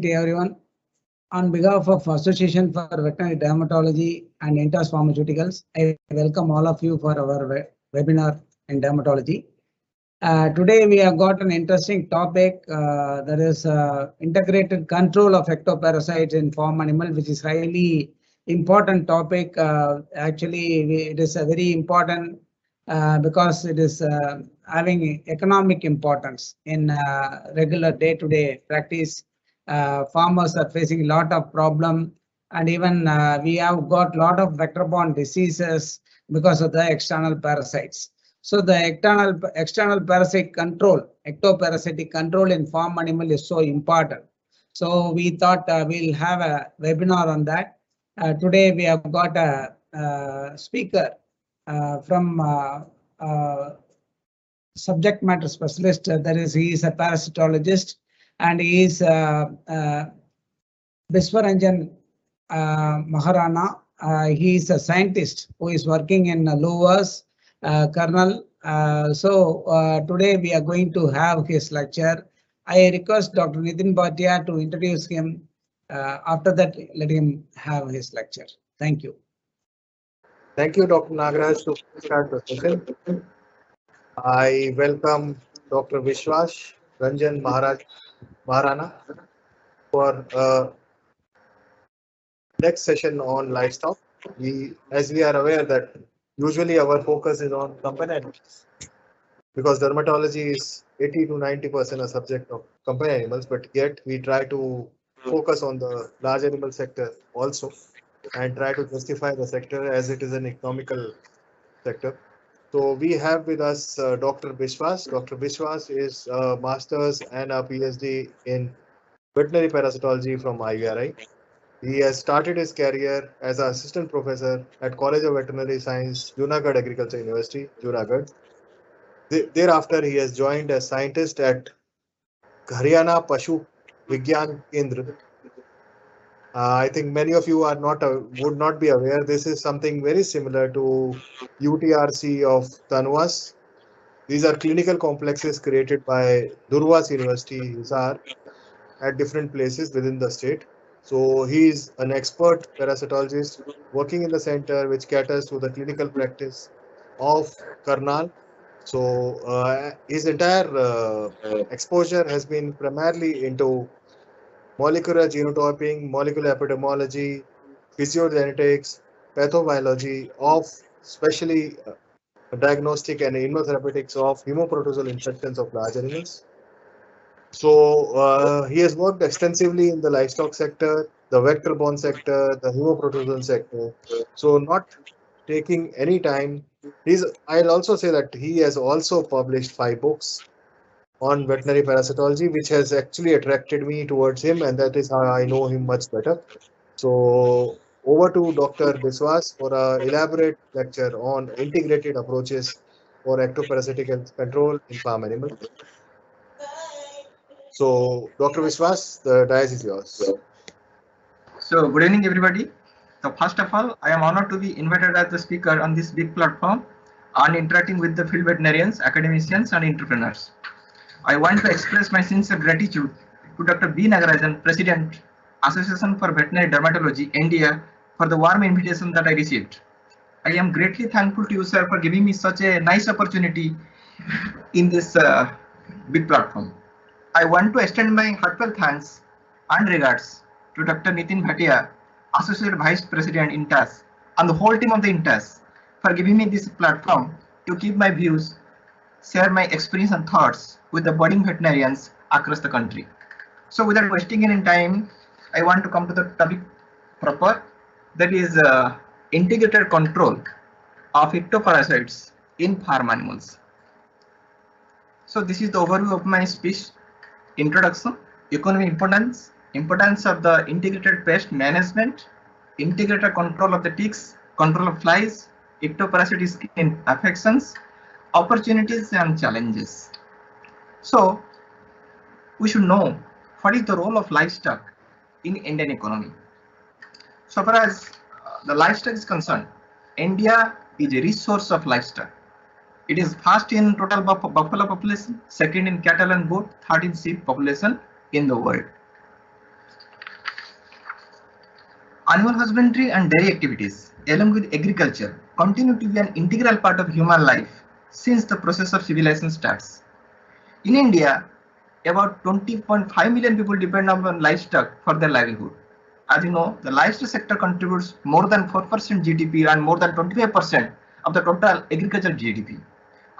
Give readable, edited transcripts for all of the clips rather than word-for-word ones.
opportunity, everyone. On behalf of Association for Veterinary Dermatology and Intas Pharmaceuticals, I welcome all of you for our webinar in dermatology. Today we have got an interesting topic, that is integrated control of ectoparasites in farm animal, which is highly important topic. It is a very important because it is having economic importance in regular day-to-day practice. Farmers are facing a lot of problem, and even we have got a lot of vector-borne diseases because of the external parasites. So the external parasite control, ectoparasitic control in farm animal is so important. So we thought we'll have a webinar on that. Today we have got a speaker from subject matter specialist. That is, he is a parasitologist, and he is Biswa Ranjan Maharana. He is a scientist who is working in LUVAS, Karnal. Today we are going to have his lecture. I request Dr. Nitin Bhatia to introduce him. After that, let him have his lecture. Thank you. Thank you, Dr. Nagaraj, to start the session. I welcome Dr. Vishwas Ranjan Maharana for next session on livestock. As we are aware that usually our focus is on companion animals, because dermatology is 80 to 90% a subject of companion animals, but yet we try to focus on the large animal sector also and try to justify the sector as it is an economical sector. So we have with us Dr. Biswas. Dr. Biswas is a master's and a PhD in veterinary parasitology from IAVD. He has started his career as an assistant professor at College of Veterinary Science, Junagadh Agriculture University, Junagadh. Thereafter, he has joined as scientist at Haryana Pashu Vigyan Kendra. I think many of you are would not be aware. This is something very similar to UTRC of Tanwas. These are clinical complexes created by Durwas University, Hisar, at different places within the state. So he is an expert parasitologist working in the center which caters to the clinical practice of Karnal. So his entire exposure has been primarily into molecular genotyping, molecular epidemiology, physiogenetics, pathobiology of especially diagnostic and immunotherapeutics of hemoprotozoal infections of large animals. So he has worked extensively in the livestock sector, the vector-borne sector, the hemoprotozoal sector. So not taking any time, I'll also say that he has also published 5 books on veterinary parasitology, which has actually attracted me towards him, and that is how I know him much better. So over to Dr. Biswas for an elaborate lecture on integrated approaches for ectoparasitic control in farm animals. So, Dr. Biswas, the dais is yours. So, good evening, everybody. So, first of all, I am honored to be invited as the speaker on this big platform on interacting with the field veterinarians, academicians, and entrepreneurs. I want to express my sincere gratitude to Dr. B. Nagarajan, President, Association for Veterinary Dermatology, India, for the warm invitation that I received. I am greatly thankful to you, sir, for giving me such a nice opportunity in this big platform. I want to extend my heartfelt thanks and regards to Dr. Nitin Bhatia, Associate Vice President Intas, and the whole team of the Intas for giving me this platform to keep my views, share my experience and thoughts with the budding veterinarians across the country. So without wasting any time, I want to come to the topic proper, that is integrated control of ectoparasites in farm animals. So this is the overview of my speech. Introduction, economic importance of the integrated pest management, integrated control of the ticks, control of flies, ectoparasitic skin affections, opportunities and challenges. So we should know what is the role of livestock in Indian economy. So far as the livestock is concerned, India is a rich source of livestock. It is first in total buffalo population, second in cattle and goat, third in sheep population in the world. Animal husbandry and dairy activities, along with agriculture, continue to be an integral part of human life since the process of civilization starts. In India, about 20.5 million people depend on livestock for their livelihood. As you know, the livestock sector contributes more than 4% GDP and more than 25% of the total agricultural GDP.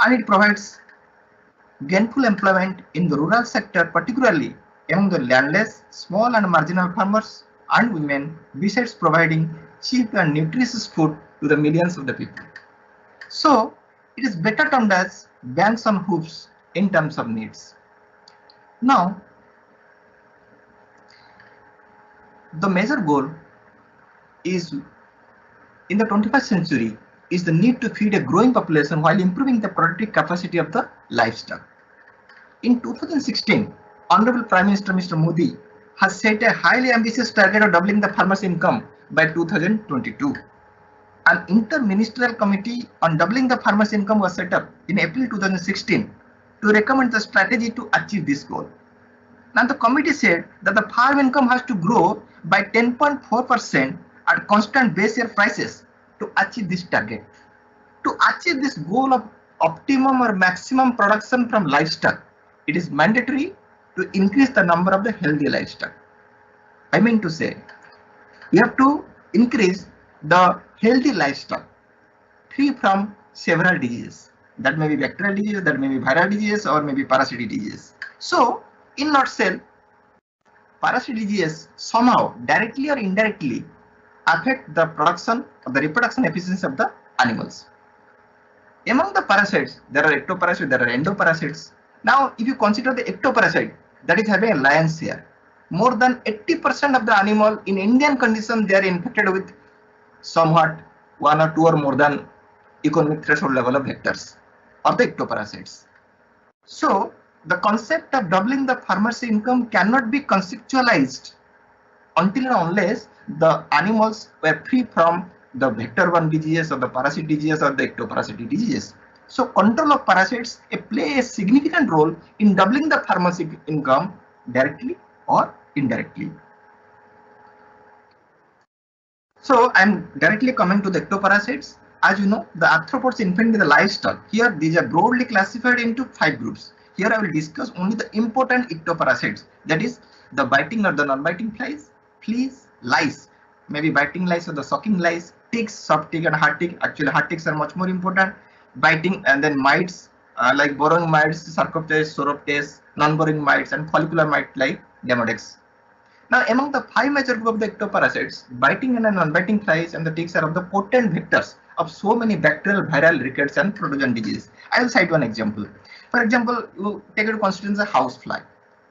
And it provides gainful employment in the rural sector, particularly among the landless, small and marginal farmers and women, besides providing cheap and nutritious food to the millions of the people. So, it is better termed as banks on hooves in terms of needs. Now, the major goal is in the 21st century is the need to feed a growing population while improving the productive capacity of the livestock. In 2016, Honorable Prime Minister Mr. Modi has set a highly ambitious target of doubling the farmers' income by 2022. An inter-ministerial committee on doubling the farmers' income was set up in April 2016 to recommend the strategy to achieve this goal. Now, the committee said that the farm income has to grow by 10.4% at constant base year prices to achieve this target. To achieve this goal of optimum or maximum production from livestock, it is mandatory to increase the number of the healthy livestock. I mean to say, we have to increase the healthy livestock free from several diseases. That may be bacterial disease, that may be viral disease, or maybe parasitic disease. So, in nutshell, parasitic disease somehow directly or indirectly affect the production or the reproduction efficiency of the animals. Among the parasites, there are ectoparasites, there are endoparasites. Now, if you consider the ectoparasite, that is having a lion's share. More than 80% of the animal in Indian conditions, they are infected with somewhat 1 or 2 or more than economic threshold level of vectors or the ectoparasites. So, the concept of doubling the farmer's income cannot be conceptualized until and unless the animals were free from the vector-borne diseases or the parasite diseases or the ectoparasitic diseases. So, control of parasites play a significant role in doubling the farmer's income directly or indirectly. So, I am directly coming to the ectoparasites. As you know, the arthropods infect the livestock. Here, these are broadly classified into 5 groups. Here, I will discuss only the important ectoparasites, that is, the biting or the non-biting flies, fleas, lice, maybe biting lice or the sucking lice, ticks, soft tick and hard tick. Actually, hard ticks are much more important. Biting and then mites like burrowing mites, Sarcoptes, Sauroptes, non-burrowing mites, and follicular mites like Demodex. Now, among the 5 major groups of the ectoparasites, biting and non-biting flies and the ticks are of the potent vectors of so many bacterial, viral, rickets, and protozoan diseases. I will cite one example. For example, you take into consideration the housefly.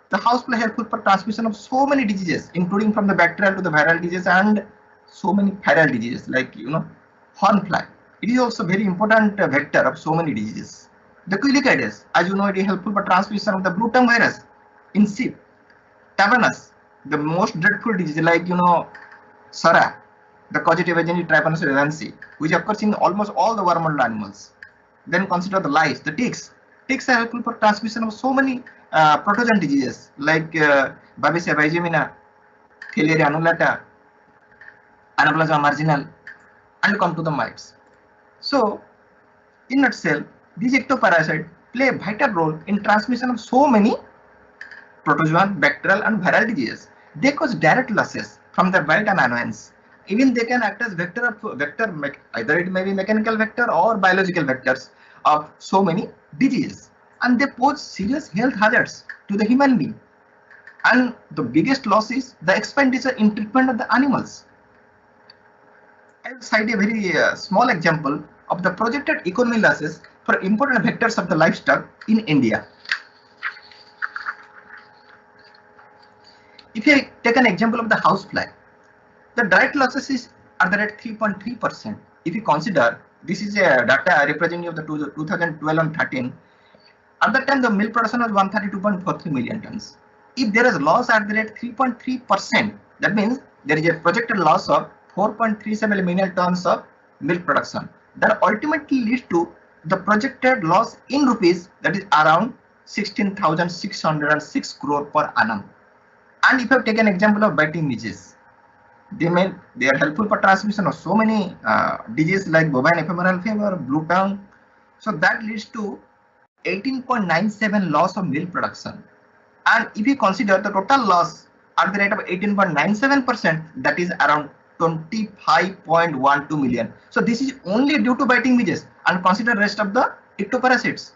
The housefly helpful for transmission of so many diseases, including from the bacterial to the viral disease and so many viral diseases like hornfly. It is also very important vector of so many diseases. The Culicates, as you know, it is helpful for transmission of the blue tongue virus in sheep. Tavanus, the most dreadful disease like Sara, the causative agent Trypanosome vivans, which occurs in almost all the worm-eaten animals. Then consider the lice, the ticks. Ticks are helpful for transmission of so many protozoan diseases like Babesia bigemina, Filaria annulata, Anaplasma marginal, and come to the mites. So, in a nutshell, these ectoparasites play a vital role in transmission of so many protozoan, bacterial, and viral diseases. They cause direct losses from their bite and annoyance. Even they can act as vector, either it may be mechanical vector or biological vectors of so many diseases, and they pose serious health hazards to the human being. And the biggest loss is the expenditure in treatment of the animals. I will cite a very small example of the projected economic losses for important vectors of the livestock in India. If you take an example of the housefly, the direct losses are at 3.3%. If you consider this is a data representing of the 2012 and 13, at that time the milk production was 132.43 million tons. If there is loss at the rate 3.3%, that means there is a projected loss of 4.37 million tons of milk production. That ultimately leads to the projected loss in rupees, that is around 16,606 crore per annum. And if you have taken an example of biting midges, They are helpful for transmission of so many diseases like bovine ephemeral fever, blue tongue. So that leads to 18.97 loss of milk production. And if you consider the total loss at the rate of 18.97%, that is around 25.12 million. So this is only due to biting midges, and consider rest of the ectoparasites.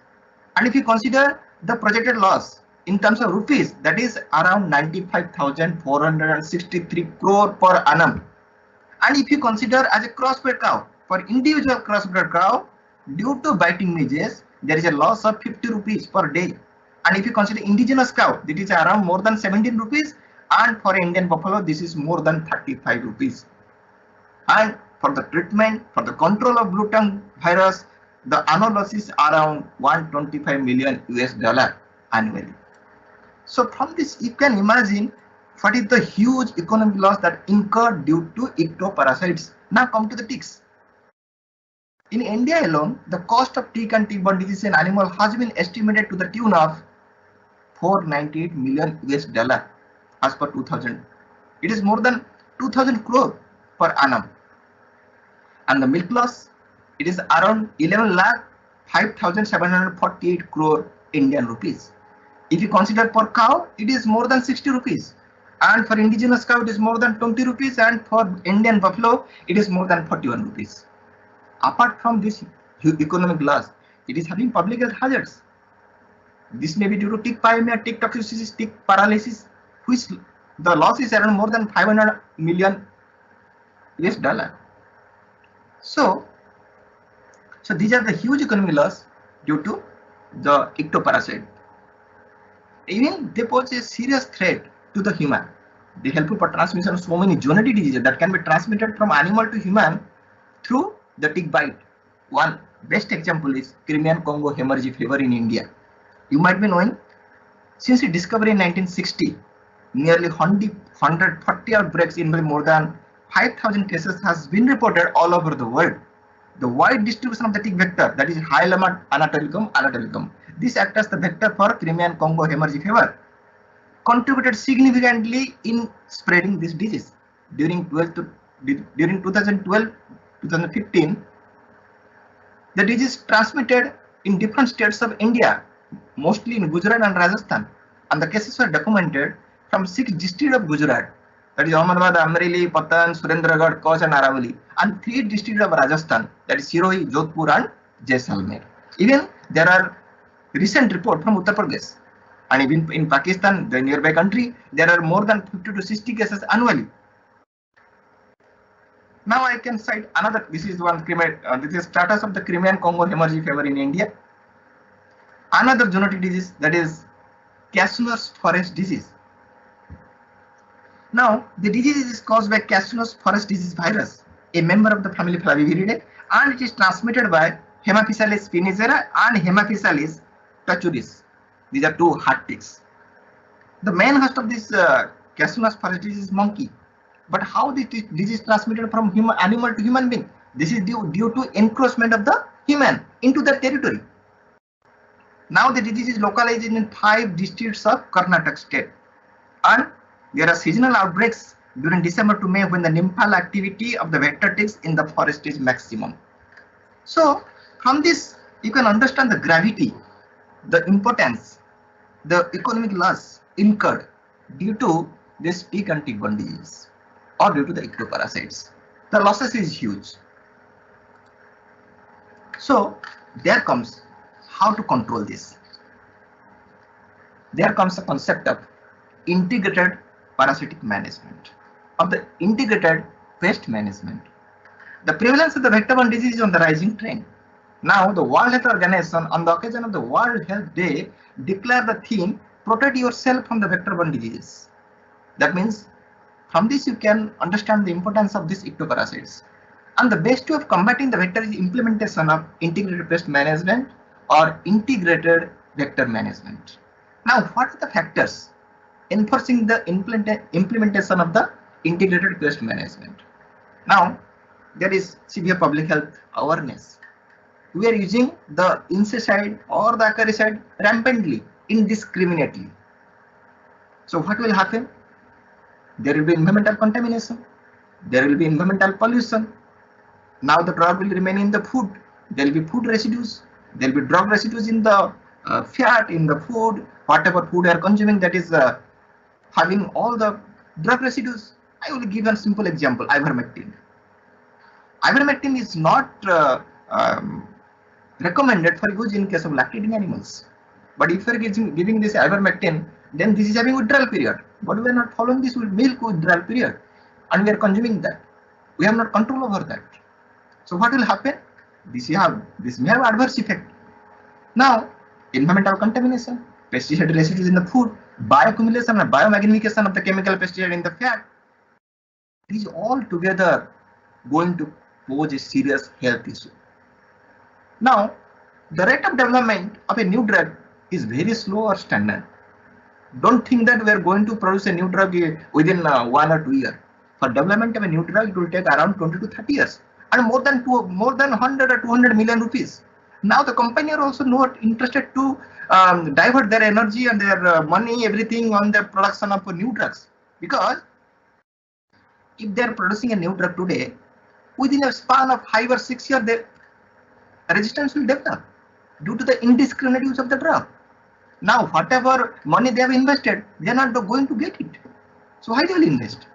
And if you consider the projected loss in terms of rupees, that is around 95,463 crore per annum. And if you consider as a crossbred cow, for individual crossbred cow, due to biting midges, there is a loss of 50 rupees per day. And if you consider indigenous cow, it is around more than 17 rupees. And for Indian buffalo, this is more than 35 rupees. And for the treatment, for the control of blue tongue virus, the annual loss is around 125 million US dollar annually. So from this, you can imagine what is the huge economic loss that incurred due to ectoparasites. Now come to the ticks. In India alone, the cost of tick and tick-borne disease in animal has been estimated to the tune of 498 million US dollar as per 2000. It is more than 2000 crore per annum. And the milk loss, it is around 11 lakh 5,748 crore Indian rupees. If you consider per cow, it is more than 60 rupees. And for indigenous cow, it is more than 20 rupees. And for Indian buffalo, it is more than 41 rupees. Apart from this economic loss, it is having public health hazards. This may be due to tick pyemia, tick toxicity, tick paralysis, which the loss is around more than 500 million US dollar. So these are the huge economic loss due to the ectoparasite. Even they pose a serious threat to the human. They help for transmission of so many zoonotic diseases that can be transmitted from animal to human through the tick bite. One best example is Crimean Congo hemorrhagic fever in India. You might be knowing, since its discovery in 1960, nearly 140 outbreaks involving more than 5,000 cases has been reported all over the world. The wide distribution of the tick vector, that is Hyloma anatolicum, this acts as the vector for Crimean Congo hemorrhagic fever, contributed significantly in spreading this disease. During 2012-2015, the disease transmitted in different states of India, mostly in Gujarat and Rajasthan, and the cases were documented from 6 districts of Gujarat, that is Ahmedabad, Amreli, Patan, Surendragarh, Kutch and Aravalli, and 3 districts of Rajasthan, that is Siroi, Jodhpur and Jaisalmer. Even there are recent reports from Uttar Pradesh, and even in Pakistan, the nearby country, there are more than 50 to 60 cases annually. Now I can cite another. This is one this is status of the Crimean Congo hemorrhagic fever in India. Another zoonotic disease, that is Cassinus forest disease. Now the disease is caused by Cassinus forest disease virus, a member of the family Flaviviridae, and it is transmitted by Haemaphysalis spinicera and Haemaphysalis paturis. These are 2 hard ticks. The main host of this Cassinus forest disease is monkey. But how this disease is transmitted from animal to human being? This is due to encroachment of the human into the territory. Now the disease is localized in 5 districts of Karnataka state, and there are seasonal outbreaks during December to May when the nymphal activity of the vector ticks in the forest is maximum. So from this you can understand the gravity, the importance, the economic loss incurred due to this tick and tick-borne disease or due to the ectoparasites. The losses is huge. So there comes how to control this. There comes the concept of integrated parasitic management, of the integrated pest management. The prevalence of the vector-borne disease is on the rising trend. Now the World Health Organization, on the occasion of the World Health Day, declared the theme, protect yourself from the vector-borne diseases. That means from this you can understand the importance of these ectoparasites. And the best way of combating the vector is implementation of integrated pest management or integrated vector management. Now what are the factors enforcing the implementation of the integrated pest management? Now there is severe public health awareness. We are using the insecticide or the acaricide rampantly, indiscriminately. So what will happen? There will be environmental contamination. There will be environmental pollution. Now the drug will remain in the food. There will be food residues. There will be drug residues in the fat, in the food, whatever food you are consuming, that is having all the drug residues. I will give a simple example, ivermectin. Ivermectin is not recommended for use in case of lactating animals. But if you are giving this ivermectin, then this is having withdrawal period. But we are not following this milk withdrawal period, and we are consuming that. We have not control over that. So what will happen? This may have adverse effect. Now, environmental contamination, pesticide residues in the food, bioaccumulation and biomagnification of the chemical pesticide in the fat. It is all together going to pose a serious health issue. Now, the rate of development of a new drug is very slow or stagnant. Don't think that we are going to produce a new drug within 1 or 2 years. For development of a new drug, it will take around 20 to 30 years and more than 100 or 200 million rupees. Now the company are also not interested to divert their energy and their money, everything on the production of new drugs, because if they are producing a new drug today, within a span of 5 or 6 years, the resistance will develop due to the indiscriminate use of the drug. Now, whatever money they have invested, they are not going to get it. So why they will invest?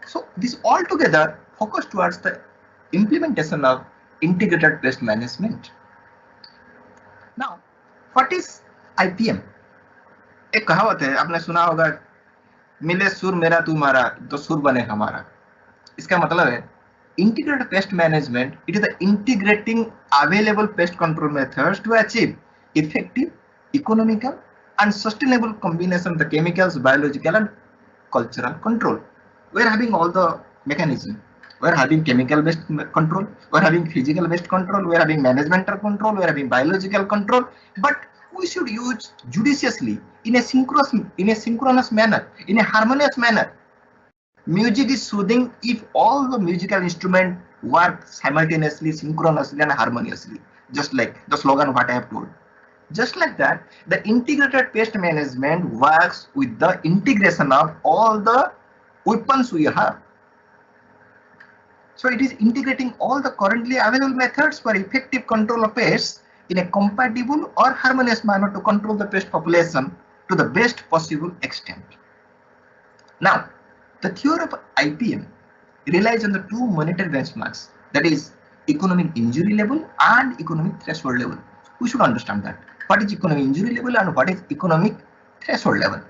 So this all together focus towards the implementation of integrated pest management. Now, what is IPM? एक कहावत है, आपने सुना होगा, मिले सुर मेरा तुम्हारा तो सुर बने हमारा. इसका मतलब है integrated pest management. It is the integrating available pest control methods to achieve effective, economical and sustainable combination of the chemicals, biological and cultural control. We are having all the mechanism. We are having chemical based control, we are having physical based control, we are having managemental control, we are having biological control, but we should use judiciously in a synchronous manner, in a harmonious manner. Music is soothing if all the musical instruments work simultaneously, synchronously and harmoniously, just like the slogan what I have told. Just like that, the integrated pest management works with the integration of all the weapons we have. So it is integrating all the currently available methods for effective control of pests in a compatible or harmonious manner to control the pest population to the best possible extent. Now, the theory of IPM relies on the two monetary benchmarks, that is economic injury level and economic threshold level. We should understand that. What is economic injury level and what is economic threshold level?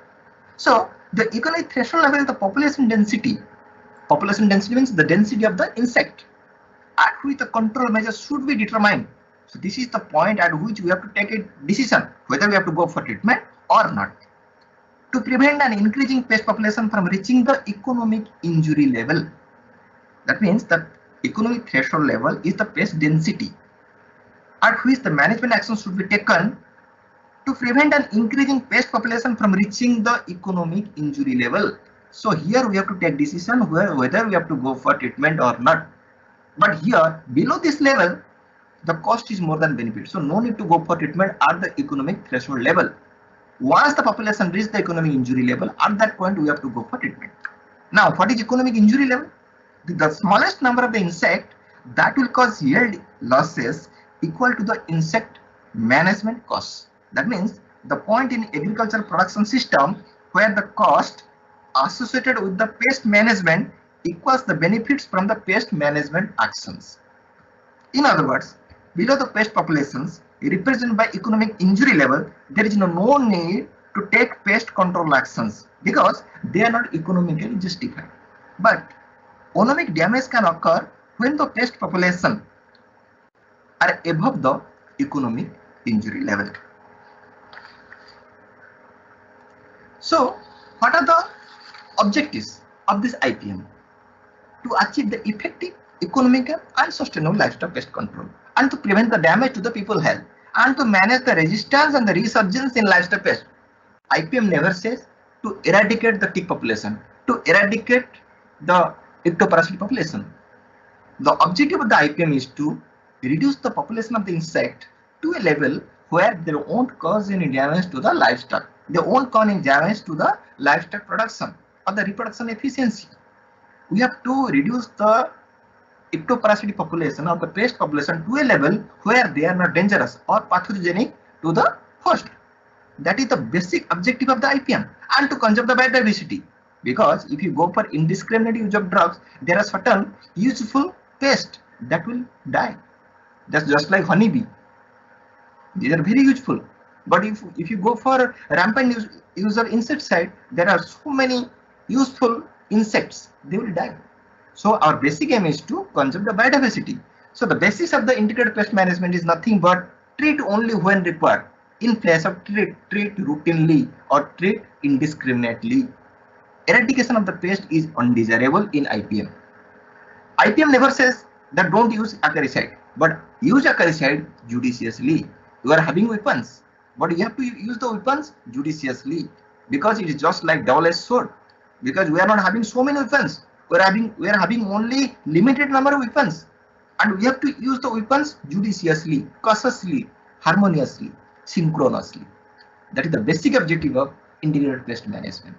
So the economic threshold level is the population density. Population density means the density of the insect at which the control measures should be determined. So this is the point at which we have to take a decision whether we have to go for treatment or not, to prevent an increasing pest population from reaching the economic injury level. That means the economic threshold level is the pest density at which the management actions should be taken to prevent an increasing pest population from reaching the economic injury level. So here we have to take decision whether we have to go for treatment or not. But here below this level, the cost is more than benefit. So no need to go for treatment at the economic threshold level. Once the population reaches the economic injury level, at that point we have to go for treatment. Now, what is economic injury level? The smallest number of the insect that will cause yield losses equal to the insect management costs. That means the point in agricultural production system where the cost associated with the pest management equals the benefits from the pest management actions. In other words, below the pest populations represented by economic injury level, there is no need to take pest control actions because they are not economically justified. But economic damage can occur when the pest population are above the economic injury level. So, what are the objectives of this IPM? To achieve the effective, economical and sustainable livestock pest control, and to prevent the damage to the people's health, and to manage the resistance and the resurgence in livestock pest. IPM never says to eradicate the tick population, to eradicate the ectoparasite population. The objective of the IPM is to reduce the population of the insect to a level where they won't cause any damage to the livestock. They won't cause any damage to the livestock production or the reproduction efficiency. We have to reduce the ectoparasitic population or the pest population to a level where they are not dangerous or pathogenic to the host. That is the basic objective of the IPM, and to conserve the biodiversity. Because if you go for indiscriminate use of drugs, there are certain useful pests that will die. That's just like honeybee. These are very useful. But if you go for rampant use of insecticide, there are so many useful insects, they will die. So our basic aim is to conserve the biodiversity. So the basis of the integrated pest management is nothing but treat only when required, in place of treat routinely or treat indiscriminately. Eradication of the pest is undesirable in IPM. IPM never says that don't use acaricide, but use acaricide judiciously. You are having weapons, but you have to use the weapons judiciously, because it is just like double-edged sword. Because we are not having so many weapons, we are having only limited number of weapons, and we have to use the weapons judiciously, cautiously, harmoniously, synchronously. That is the basic objective of integrated pest management.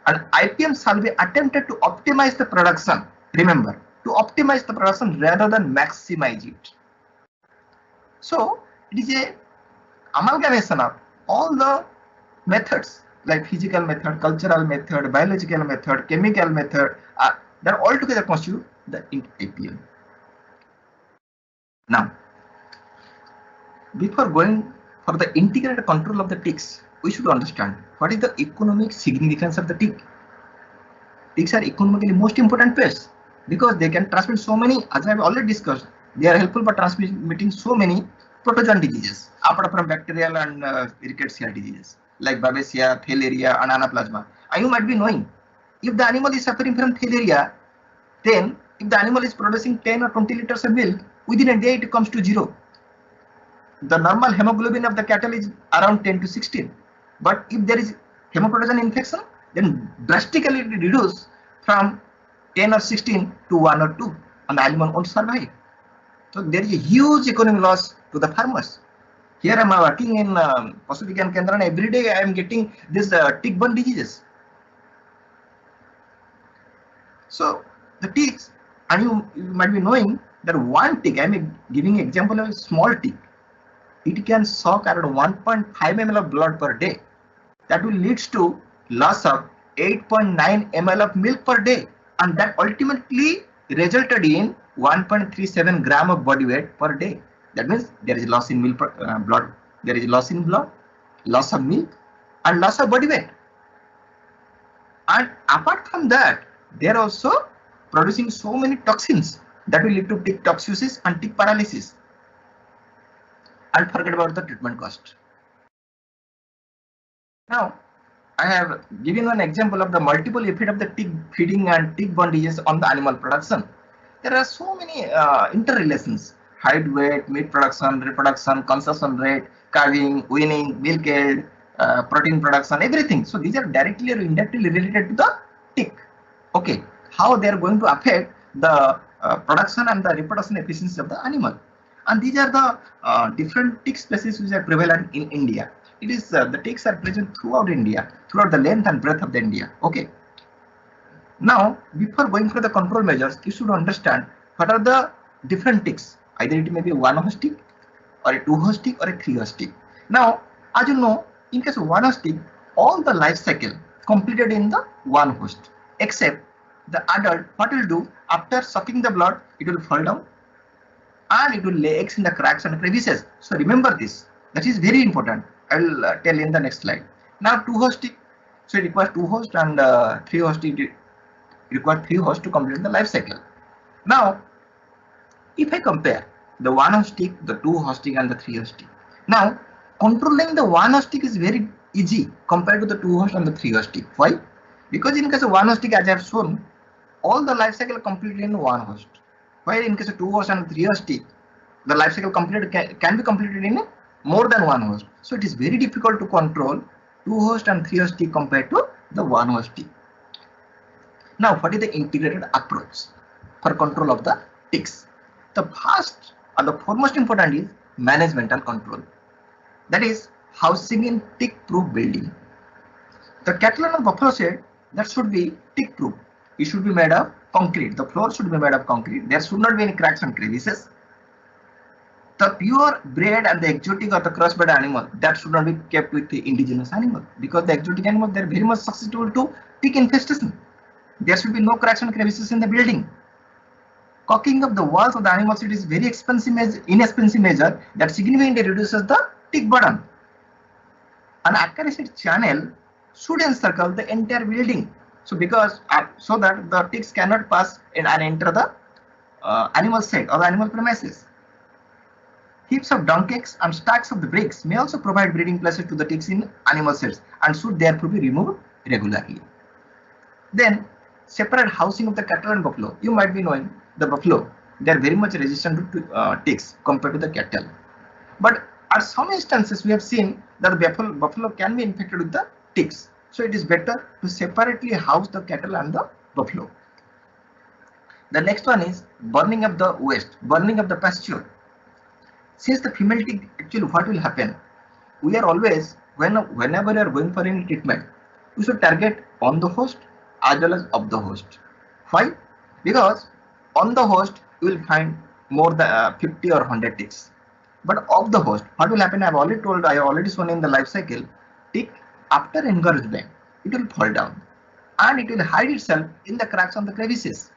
And IPM shall be attempted to optimize the production. Remember, to optimize the production rather than maximize it. So it is a amalgamation of all the methods, like physical method, cultural method, biological method, chemical method, that all together constitute the IPM. Now, before going for the integrated control of the ticks, we should understand what is the economic significance of the tick. Ticks are economically most important pests because they can transmit so many, as I have already discussed, they are helpful for transmitting so many protozoan diseases apart from bacterial and rickettsial diseases like Babesia, Theileria and Anaplasma. And you might be knowing, if the animal is suffering from Theileria, then if the animal is producing 10 or 20 liters of milk, within a day it comes to 0. The normal hemoglobin of the cattle is around 10 to 16. But if there is hemoprotozoan infection, then drastically it reduces from 10 or 16 to 1 or 2, and the animal won't survive. So there is a huge economic loss to the farmers. Here I am working in Pasu Vigyan Kendra, and every day I am getting this tick-borne diseases. So the ticks, and you might be knowing that one tick, I am giving example of a small tick, it can suck around 1.5 ml of blood per day. That will lead to loss of 8.9 ml of milk per day, and that ultimately resulted in 1.37 gram of body weight per day. That means there is loss in milk blood, there is loss in blood, loss of milk, and loss of body weight. And apart from that, they are also producing so many toxins that will lead to tick toxicity and tick paralysis. And forget about the treatment cost. Now, I have given one example of the multiple effect of the tick feeding and tick-borne disease on the animal production. There are so many interrelations: height, weight, meat production, reproduction, consumption rate, calving, weaning, milk yield, protein production, everything. So these are directly or indirectly related to the tick. Okay, how they are going to affect the production and the reproduction efficiency of the animal. And these are the different tick species which are prevalent in India. It is the ticks are present throughout India, throughout the length and breadth of the India. Okay. Now, before going for the control measures, you should understand what are the different ticks. Either it may be a one-host tick, or a two-host tick, or a three-host tick. Now, as you know, in case of one-host tick, all the life cycle completed in the one host, except the adult. What will do after sucking the blood? It will fall down, and it will lay eggs in the cracks and crevices. So remember this. That is very important. I will tell in the next slide. Now, two-host tick. So it requires two hosts, and three-host tick require three hosts to complete the life cycle. Now, if I compare the one-host tick, the two-host tick, and the three-host tick. Now, controlling the one-host tick is very easy compared to the two-host and the three-host tick. Why? Because in case of one-host tick, as I have shown, all the life cycle completed in one host. While in case of two-host and three-host tick, the life cycle completed can be completed in more than one host. So it is very difficult to control two-host and three-host tick compared to the one-host tick. Now, what is the integrated approach for control of the ticks? The first and the foremost important is management control. That is housing in tick-proof building. The cattle and buffalo shed that should be tick proof. It should be made of concrete. The floor should be made of concrete. There should not be any cracks and crevices. The pure bred and the exotic or the crossbred animal, that should not be kept with the indigenous animal, because the exotic animals, they are very much susceptible to tick infestation. There should be no cracks and crevices in the building. Caulking of the walls of the animals, it is very inexpensive measure that significantly reduces the tick burden. An acaricide channel should encircle the entire building, so that the ticks cannot pass and enter the animal site or the animal premises. Heaps of dung cakes and stacks of the bricks may also provide breeding places to the ticks in animal cells and should therefore be removed regularly. Then, separate housing of the cattle and buffalo. You might be knowing the buffalo, they are very much resistant to ticks compared to the cattle. But at some instances, we have seen that the buffalo can be infected with the ticks. So it is better to separately house the cattle and the buffalo. The next one is burning of the waste, burning of the pasture. Since the female tick, actually what will happen? We are always, whenever you are going for any treatment, you should target on the host as well as of the host. Why? Because on the host you will find more than 50 or 100 ticks. But of the host, what will happen? I have already shown in the life cycle, tick after engorgement, it will fall down and it will hide itself in the cracks on the crevices.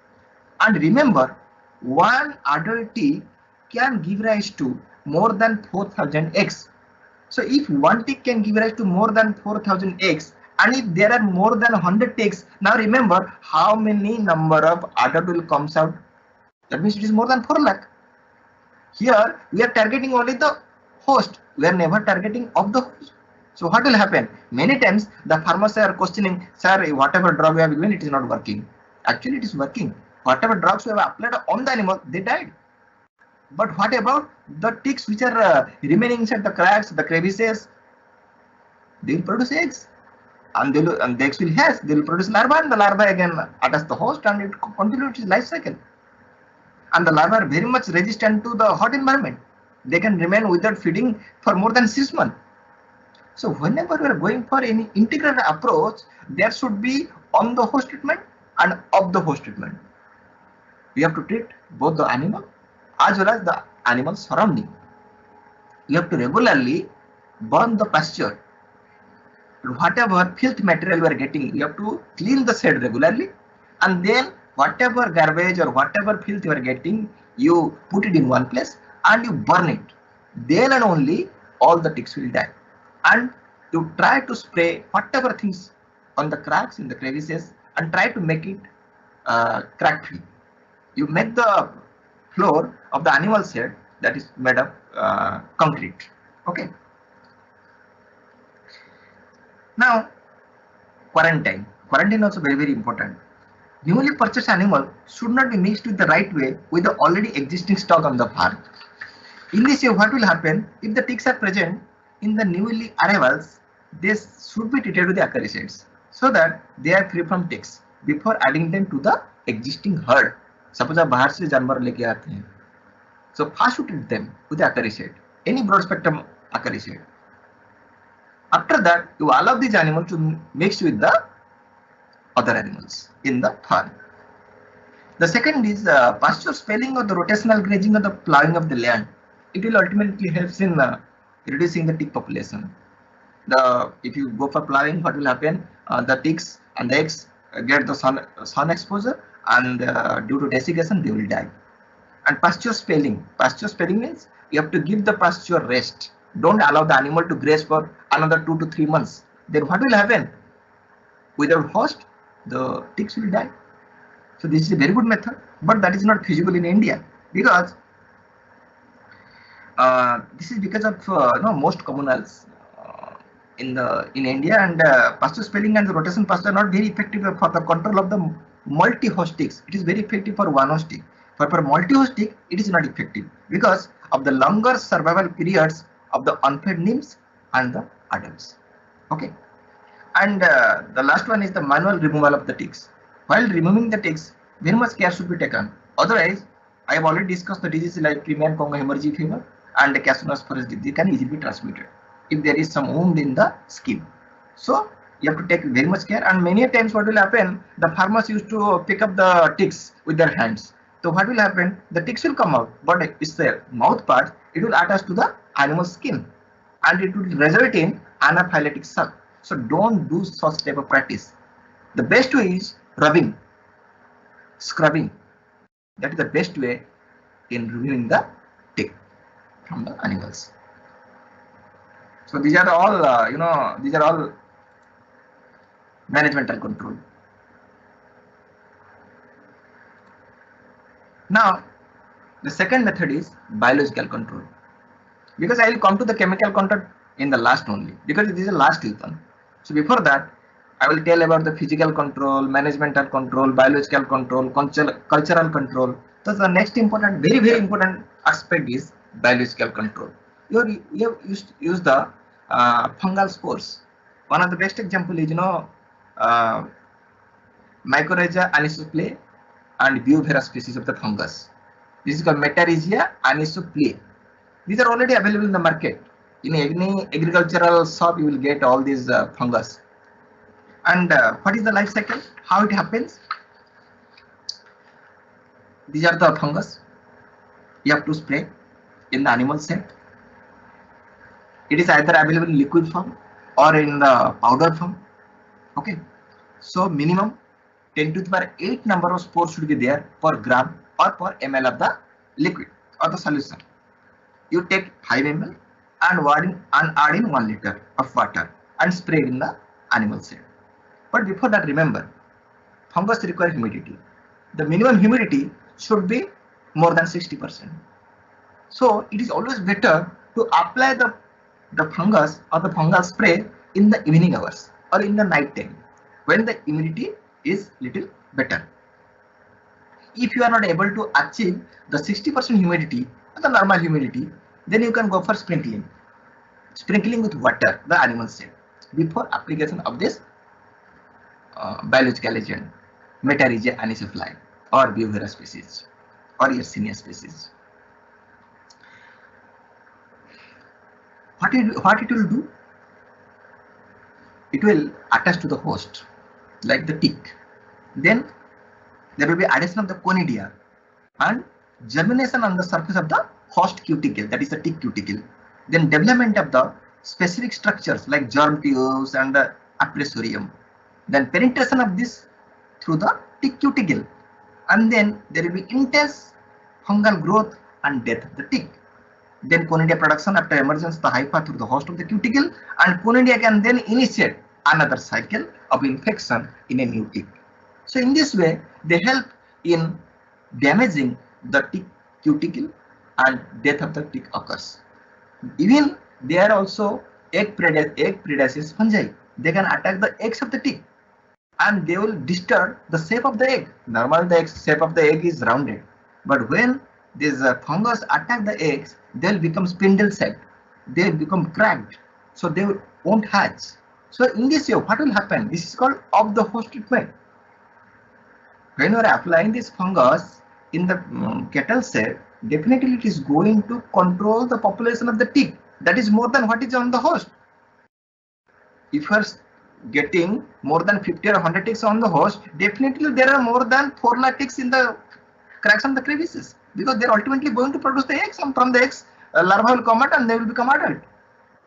And remember, one adult tick can give rise to more than 4,000 eggs. So if one tick can give rise to more than 4,000 eggs, and if there are more than 100 ticks, now remember how many number of adult will comes out. That means it is more than 4 lakh. Here we are targeting only the host. We are never targeting of the host. So what will happen? Many times the farmers are questioning, sir, whatever drug we have given, it is not working. Actually, it is working. Whatever drugs we have applied on the animal, they died. But what about the ticks which are remaining inside the cracks, the crevices? They will produce eggs, and the eggs will hatch. They will produce larvae, and the larvae again attach the host, and it continues its life cycle. And the larvae are very much resistant to the hot environment. They can remain without feeding for more than 6 months. So whenever we are going for any integrated approach, there should be on the host treatment and of the host treatment. We have to treat both the animal as well as the animal surrounding. You have to regularly burn the pasture. Whatever filth material we are getting, you have to clean the shed regularly, and then whatever garbage or whatever filth you are getting, you put it in one place and you burn it. Then and only all the ticks will die. And you try to spray whatever things on the cracks in the crevices and try to make it crack free. You make the floor of the animal shed that is made of concrete. Okay. Now, quarantine. Quarantine also very important. Newly purchased animal should not be mixed with the right way with the already existing stock on the farm. In this way, what will happen? If the ticks are present in the newly arrivals, they should be treated with the acaricides so that they are free from ticks before adding them to the existing herd. Suppose आप बाहर से जानवर लेके आते हैं, so first you treat them with the acaricide, any broad spectrum acaricide. After that, you allow these animals to mix with the other animals in the farm. The second is pasture spelling or the rotational grazing or the plowing of the land. It will ultimately help in reducing the tick population. If you go for plowing, what will happen? The ticks and the eggs get the sun exposure, and due to desiccation they will die. And pasture spelling means you have to give the pasture rest. Don't allow the animal to graze for another 2 to 3 months. Then what will happen? Without host, the ticks will die. So this is a very good method, but that is not feasible in India because this is because of most communals in India, and pasture spelling and the rotation pasture are not very effective for the control of the multi-host ticks. It is very effective for one host tick. For multi-host tick, it is not effective because of the longer survival periods of the unfed nymphs and the adults. Okay, and the last one is the manual removal of the ticks. While removing the ticks, very much care should be taken. Otherwise, I have already discussed the diseases like Crimean Congo hemorrhagic fever and the Castronephus forest disease. They can easily be transmitted if there is some wound in the skin. So You have to take very much care, and many times what will happen, the farmers used to pick up the ticks with their hands. So what will happen, the ticks will come out, but it's the mouth part, it will attach to the animal skin and it will result in anaphylactic shock. So don't do such type of practice. The best way is rubbing, scrubbing. That is the best way in removing the tick from the animals. So these are all, these are all managemental control. Now, the second method is biological control. Because I will come to the chemical control in the last only, because this is the last one. So before that, I will tell about the physical control, managemental control, biological control, cultural control. So the next important, very, very important aspect is biological control. You have used the fungal spores. One of the best example is, Mycorrhiza anisoplay and Biovera species of the fungus. This is called Metarrhiza anisoplay. These are already available in the market. In any agricultural shop, you will get all these fungus. And what is the life cycle? How it happens? These are the fungus. You have to spray in the animal set. It is either available in liquid form or in the powder form. Okay. So minimum 10 to the power 8 number of spores should be there per gram or per ml of the liquid or the solution. You take 5 ml and add in 1 liter of water and spray in the animal set. But before that, remember, fungus require humidity. The minimum humidity should be more than 60%. So it is always better to apply the fungus or the fungal spray in the evening hours or in the night time when the humidity is little better. If you are not able to achieve the 60% humidity or the normal humidity, then you can go for sprinkling with water the animal set before application of this biological agent, Metarrhiza anisoplay or Biovera species or Yersinia species. What it will do? It will attach to the host like the tick. Then there will be addition of the conidia and germination on the surface of the host cuticle, that is the tick cuticle. Then development of the specific structures like germ tubes and the appressorium. Then penetration of this through the tick cuticle, and then there will be intense fungal growth and death of the tick. Then conidia production after emergence of the hypha through the host of the cuticle, and conidia can then initiate another cycle of infection in a new tick. So in this way, they help in damaging the tick cuticle and death of the tick occurs. Even they are also egg predaceous fungi. They can attack the eggs of the tick and they will disturb the shape of the egg. Normally the shape of the egg is rounded, but when these fungus attack the eggs, they will become spindle shaped. They will become cracked, so they won't hatch. So in this way, what will happen? This is called off the host treatment. When you are applying this fungus in the cattle set, definitely it is going to control the population of the tick. That is more than what is on the host. If you are getting more than 50 or 100 ticks on the host, definitely there are more than 4 lakh ticks in the cracks and the crevices, because they are ultimately going to produce the eggs, and from the eggs larvae will come out and they will become adult.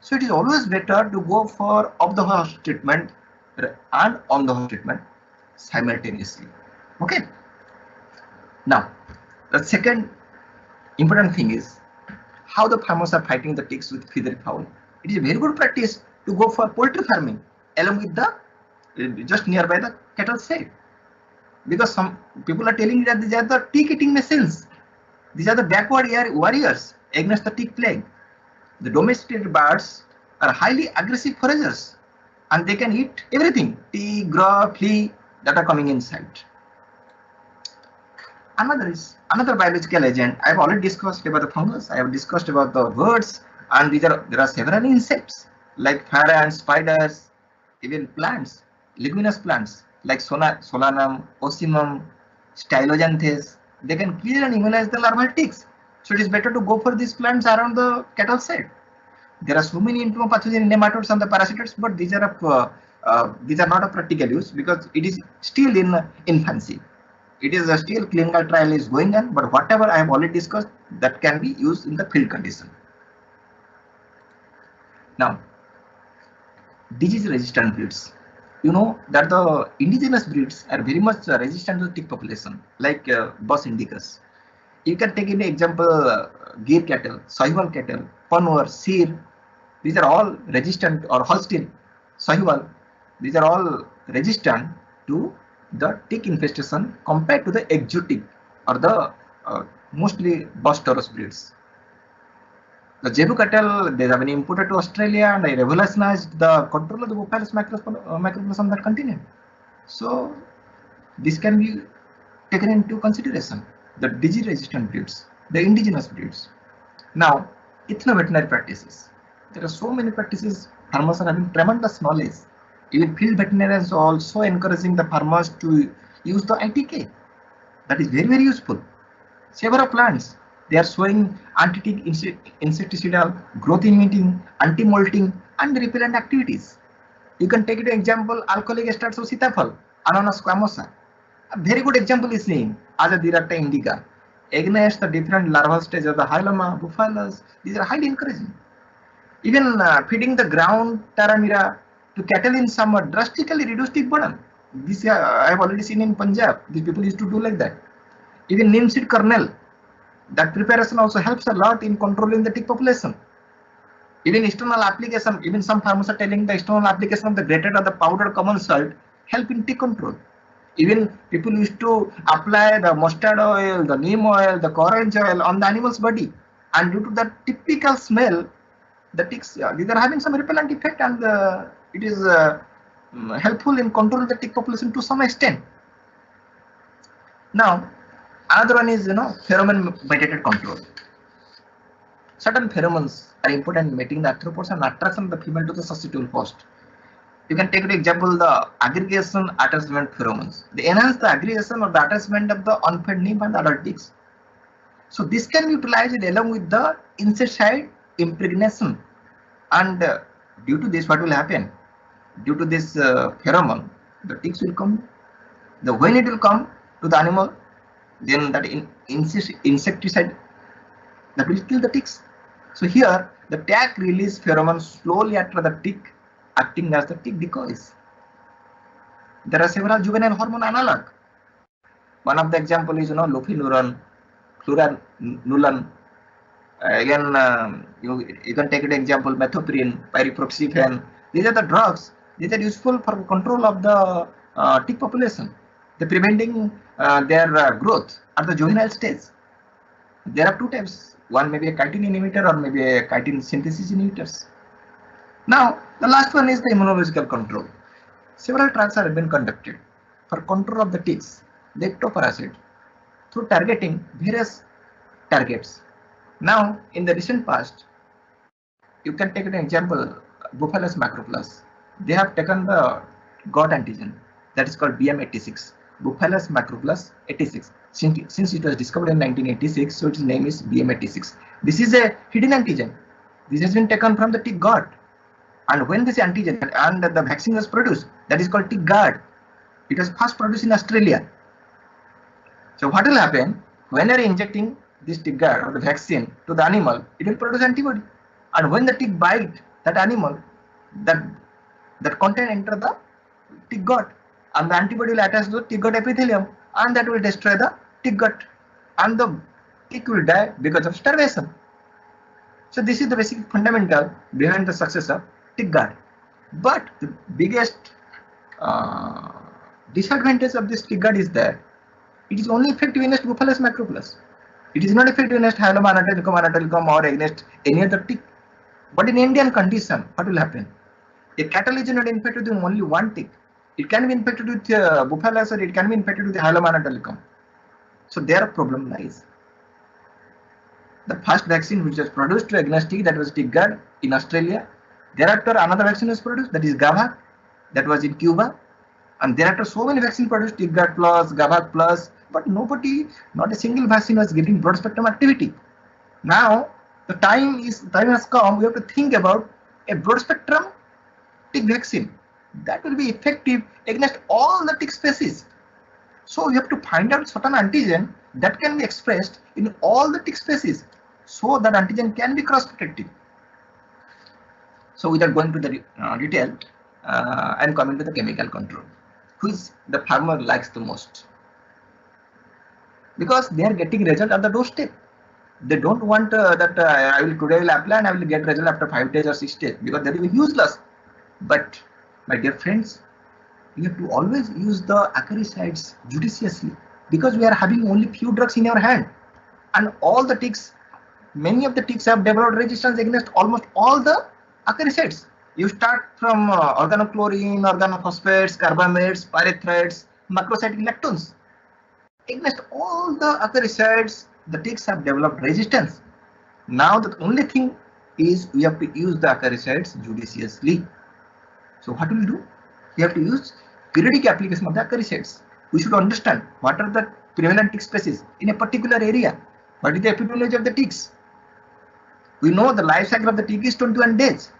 So it is always better to go for off the host treatment and on the host treatment simultaneously. Okay. Now the second important thing is how the farmers are fighting the ticks with feathery fowl. It is a very good practice to go for poultry farming along with the just nearby the cattle shed, because some people are telling that these are the tick eating machines. These are the backward warriors against the tick plague. The domesticated birds are highly aggressive foragers and they can eat everything, tick, grub, flea that are coming inside. Another biological agent. I have already discussed about the fungus. I have discussed about the birds, and there are several insects like fire ants, spiders, even plants, leguminous plants like solanum, ocimum, styloganthes. They can kill and immunize the larval ticks. So it is better to go for these plants around the cattle shed. There are so many entomopathogenic nematodes and the parasitoids, but these are of these are not a practical use because it is still in infancy. It is still clinical trial is going on, but whatever I have already discussed, that can be used in the field condition. Now, disease resistant breeds. You know that the indigenous breeds are very much resistant to tick population, like Bos indicus. You can take an example, Gir cattle, Sahiwal cattle, Panwar, Seer. These are all resistant, or Holstein, Sahiwal. These are all resistant to the tick infestation compared to the exotic or the mostly Bos taurus breeds. The Zebu cattle, they have been imported to Australia and they revolutionized the control of the Buphalus macropulus on that continent. So this can be taken into consideration. The disease-resistant breeds, the indigenous breeds. Now, ethno-veterinary practices. There are so many practices. Farmers are having tremendous knowledge. Even field veterinarians are also encouraging the farmers to use the ITK. That is very, very useful. Several plants, they are showing anti-tick insecticidal, growth inhibiting, anti-molting, and repellent activities. You can take an example, alcoholic esters of sitafal, Ananas squamosa. A very good example is named Azadiracta indica. Against the different larval stage of the Hyaloma, Buphalus, these are highly encouraging. Even feeding the ground Taramira to cattle in summer drastically reduce tick burden. This I have already seen in Punjab. These people used to do like that. Even neem seed kernel, that preparation also helps a lot in controlling the tick population. Even external application, even some farmers are telling the external application of the grated or the powdered common salt help in tick control. Even people used to apply the mustard oil, the neem oil, the orange oil on the animal's body, and due to that typical smell, the ticks, these are having some repellent effect, and it is helpful in controlling the tick population to some extent. Now, another one is, pheromone mediated control. Certain pheromones are important in mating the arthropods and attraction of the female to the susceptible host. You can take an example, the aggregation attachment pheromones. They enhance the aggregation or the attachment of the unfed nymph and adult ticks. So this can be utilized along with the insecticide impregnation. And due to this, what will happen? Due to this pheromone, the ticks will come. When it will come to the animal, then that insecticide that will kill the ticks. So here, the tag release pheromone slowly after the tick, acting as the tick decoys. There are several juvenile hormone analog. One of the example is, lopineuron, fluranulin. Again, you can take an example, methoprin, pyriproxyfen. These are the drugs. These are useful for control of the tick population. They're preventing their growth at the juvenile stage. There are two types. One may be a chitin inhibitor or maybe a chitin synthesis inhibitors. Now, the last one is the immunological control. Several trials have been conducted for control of the ticks, the ectoparasite, through targeting various targets. Now, in the recent past, you can take an example, Buphalus macropulus. They have taken the gut antigen that is called BM86, Buphalus macropulus 86. Since it was discovered in 1986, so its name is BM86. This is a hidden antigen. This has been taken from the tick gut. And when this antigen and the vaccine was produced, that is called tick guard. It was first produced in Australia. So what will happen when you are injecting this tick guard or the vaccine to the animal, it will produce antibody. And when the tick bite that animal, that content enter the tick gut, and the antibody will attach to the tick gut epithelium, and that will destroy the tick gut, and the tick will die because of starvation. So this is the basic fundamental behind the success of tick guard. But the biggest disadvantage of this tick guard is that it is only effective against Buphalus macropulus. It is not effective against Hyaloma anatolicum or against any other tick. But in Indian condition, what will happen? A cattle is not infected with only one tick. It can be infected with Buphalus or it can be infected with Hyaloma anatolicum. So their problem lies. The first vaccine which was produced to against tick, that was tick guard in Australia. Thereafter another vaccine was produced, that is Gavac, that was in Cuba. And thereafter so many vaccines produced, tick guard plus, Gavac plus, but nobody, not a single vaccine was giving broad spectrum activity. Now the time has come, we have to think about a broad spectrum tick vaccine. that will be effective against all the tick species. So we have to find out certain antigen that can be expressed in all the tick species, so that antigen can be cross-protective. So without going to the detail, I am coming to the chemical control, which the farmer likes the most, because they are getting result at the doorstep. They don't want that I will today will apply and I will get result after 5 days or 6 days, because that will be useless. But my dear friends, you have to always use the acaricides judiciously, because we are having only few drugs in our hand, and all the ticks, many of the ticks have developed resistance against almost all the acaricides. You start from organochlorine, organophosphates, carbamates, pyrethroids, macrocytic lactones. Against all the acaricides, the ticks have developed resistance. Now the only thing is we have to use the acaricides judiciously. So what will we do? We have to use periodic application of the acaricides. We should understand what are the prevalent tick species in a particular area. What is the epidemiology of the ticks? We know the life cycle of the tick is 21 days.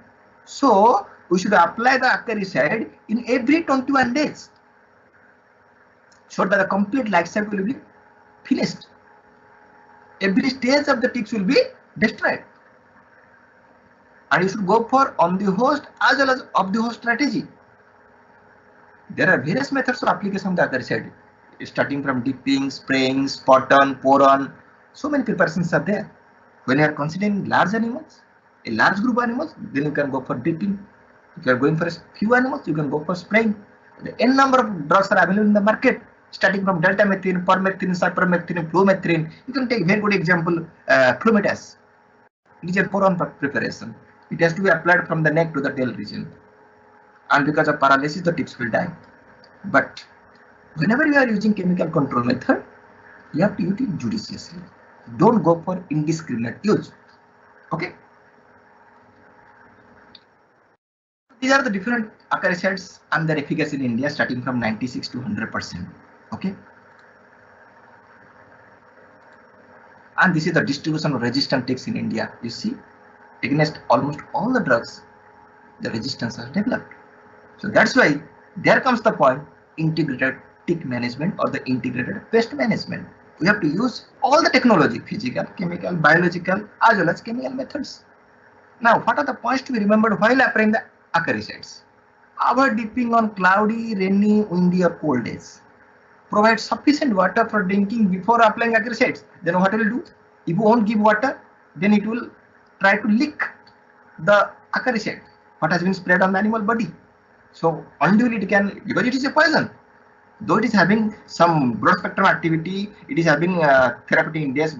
So we should apply the acaricide in every 21 days, so that the complete life cycle will be finished. Every stage of the ticks will be destroyed. And you should go for on the host as well as off the host strategy. There are various methods of application of the acaricide, starting from dipping, spraying, spot on, pour on. So many preparations are there. When you are considering large animals, a large group of animals, then you can go for dipping. If you are going for a few animals, you can go for spraying. The n number of drugs are available in the market, starting from deltamethrin, permethrin, cypermethrin, flumethrin. You can take very good example, flumidas. It is a pour-on preparation. It has to be applied from the neck to the tail region, and because of paralysis, the tips will die. But whenever you are using chemical control method, you have to use it judiciously. Don't go for indiscriminate use. Okay. These are the different acaricides and their efficacy in India, starting from 96 to 100%. Okay. And this is the distribution of resistant ticks in India. You see, against almost all the drugs, the resistance has developed. So that's why there comes the point, integrated tick management or the integrated pest management. We have to use all the technology, physical, chemical, biological, as well as chemical methods. Now, what are the points to be remembered while applying the acaricides? Avoid dipping on cloudy, rainy, windy or cold days. Provide sufficient water for drinking before applying acaricides. Then what it will do? If you won't give water, then it will try to lick the acaricide, what has been spread on the animal body. So unduly it can, because it is a poison. Though it is having some broad spectrum activity, it is having a therapeutic index,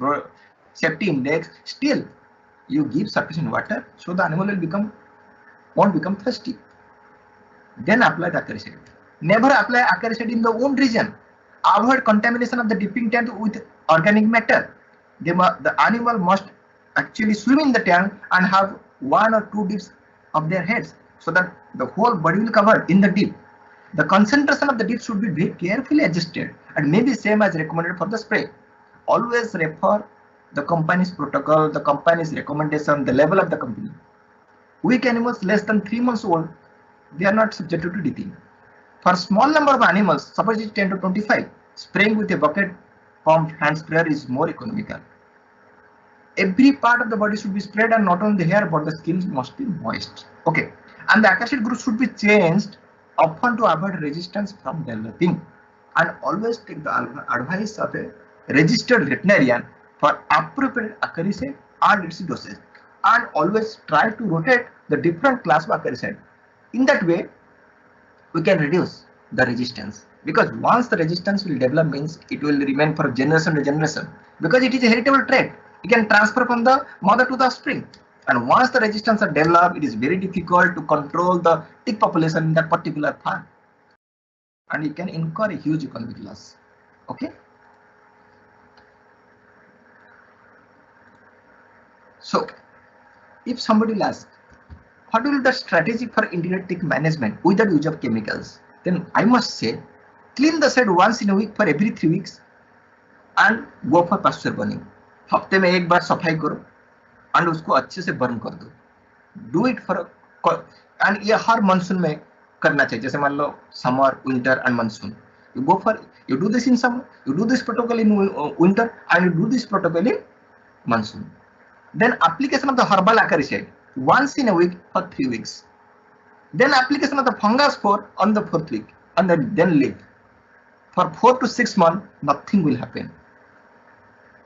safety index, still you give sufficient water, so the animal will won't become thirsty. Then apply the acaricide. Never apply acaricide in the wound region. Avoid contamination of the dipping tank with organic matter. The animal must actually swim in the tank and have 1 or 2 dips of their heads, so that the whole body will cover in the dip. The concentration of the dip should be very carefully adjusted and may be same as recommended for the spray. Always refer the company's protocol, the company's recommendation, the level of the company. Weak animals less than 3 months old, they are not subjected to dipping. For small number of animals, suppose it's 10 to 25, spraying with a bucket pump hand sprayer is more economical. Every part of the body should be sprayed, and not only the hair but the skin must be moist. Okay, and the acaricide group should be changed often to avoid resistance from developing, and always take the advice of a registered veterinarian for appropriate acaricide and its dosage, and always try to rotate the different class of acaricide. In that way, we can reduce the resistance, because once the resistance will develop, means it will remain for generation to generation, because it is a heritable trait. It can transfer from the mother to the offspring, and once the resistance are developed, it is very difficult to control the tick population in that particular farm, and it can incur a huge economic loss. Okay. So, if somebody will ask, what will be the strategy for integrated tick management without use of chemicals? Then I must say, clean the shed once in a week for every 3 weeks and go for pasture burning. हफ्ते में एक बार सफाई करो and उसको अच्छे से burn कर दो. Do it for and ये हर मानसून में करना चाहिए. जैसे मान लो summer, winter and monsoon. You do this in summer, you do this protocol in winter, and you do this protocol in monsoon. Then application of the herbal acaricide once in a week for 3 weeks. Then application of the fungus spore on the 4th week, and then leave. For 4 to 6 months, nothing will happen.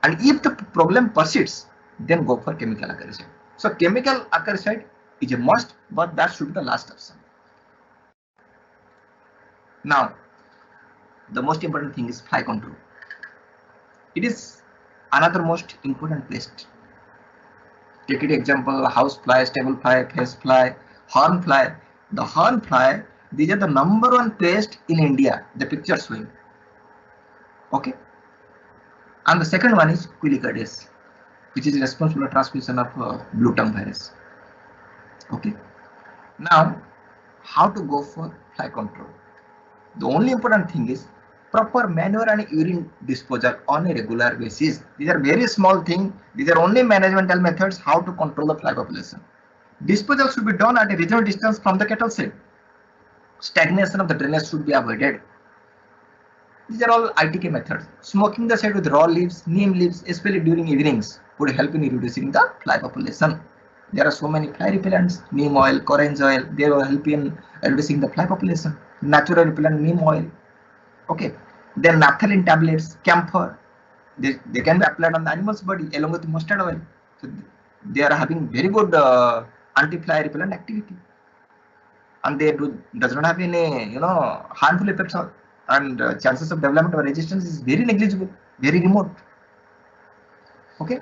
And if the problem persists, then go for chemical acaricide. So chemical acaricide is a must, but that should be the last option. Now, the most important thing is fly control. It is another most important pest. Take it example: house fly, stable fly, face fly, horn fly. The horn fly, these are the #1 pest in India. The picture showing. Okay. And the second one is Culicates, which is responsible for transmission of blue tongue virus. Okay. Now, how to go for fly control? The only important thing is proper manure and urine disposal on a regular basis. These are very small things. These are only managemental methods how to control the fly population. Disposal should be done at a reasonable distance from the cattle shed. Stagnation of the drainage should be avoided. These are all ITK methods. Smoking the shed with raw leaves, neem leaves, especially during evenings, would help in reducing the fly population. There are so many fly repellents: neem oil, orange oil. They will help in reducing the fly population. Natural repellent, neem oil. Okay. Then naphthalene tablets, camphor. They can be applied on the animal's body along with mustard oil. So they are having very good anti-fly repellent activity, and they does not have any harmful effects, and chances of development of resistance is very negligible, very remote. Okay.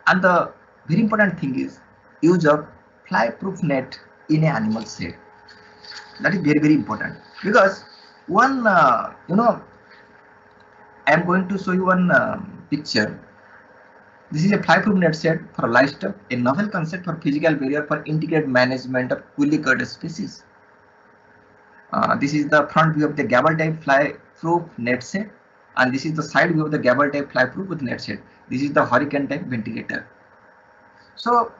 And the very important thing is use of fly-proof net in an animal shed. That is very, very important, because one I am going to show you one picture. This is a fly-proof net shed for livestock, a novel concept for physical barrier for integrated management of Culicates species. This is the front view of the gable type fly-proof net shed, and this is the side view of the gable type fly-proof with net shed. This is the hurricane type ventilator. So,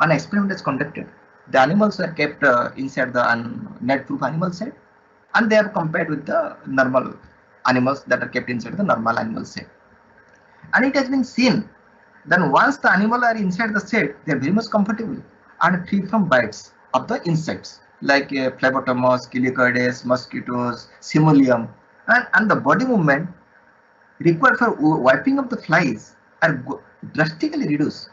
an experiment is conducted. The animals were kept inside the net-proof animal shed, and they are compared with the normal animals that are kept inside the normal animal shed. And it has been seen that once the animals are inside the shed, they are very much comfortable and free from bites of the insects like phlebotomus, Culicates, mosquitoes, simulium, and the body movement required for wiping of the flies are drastically reduced.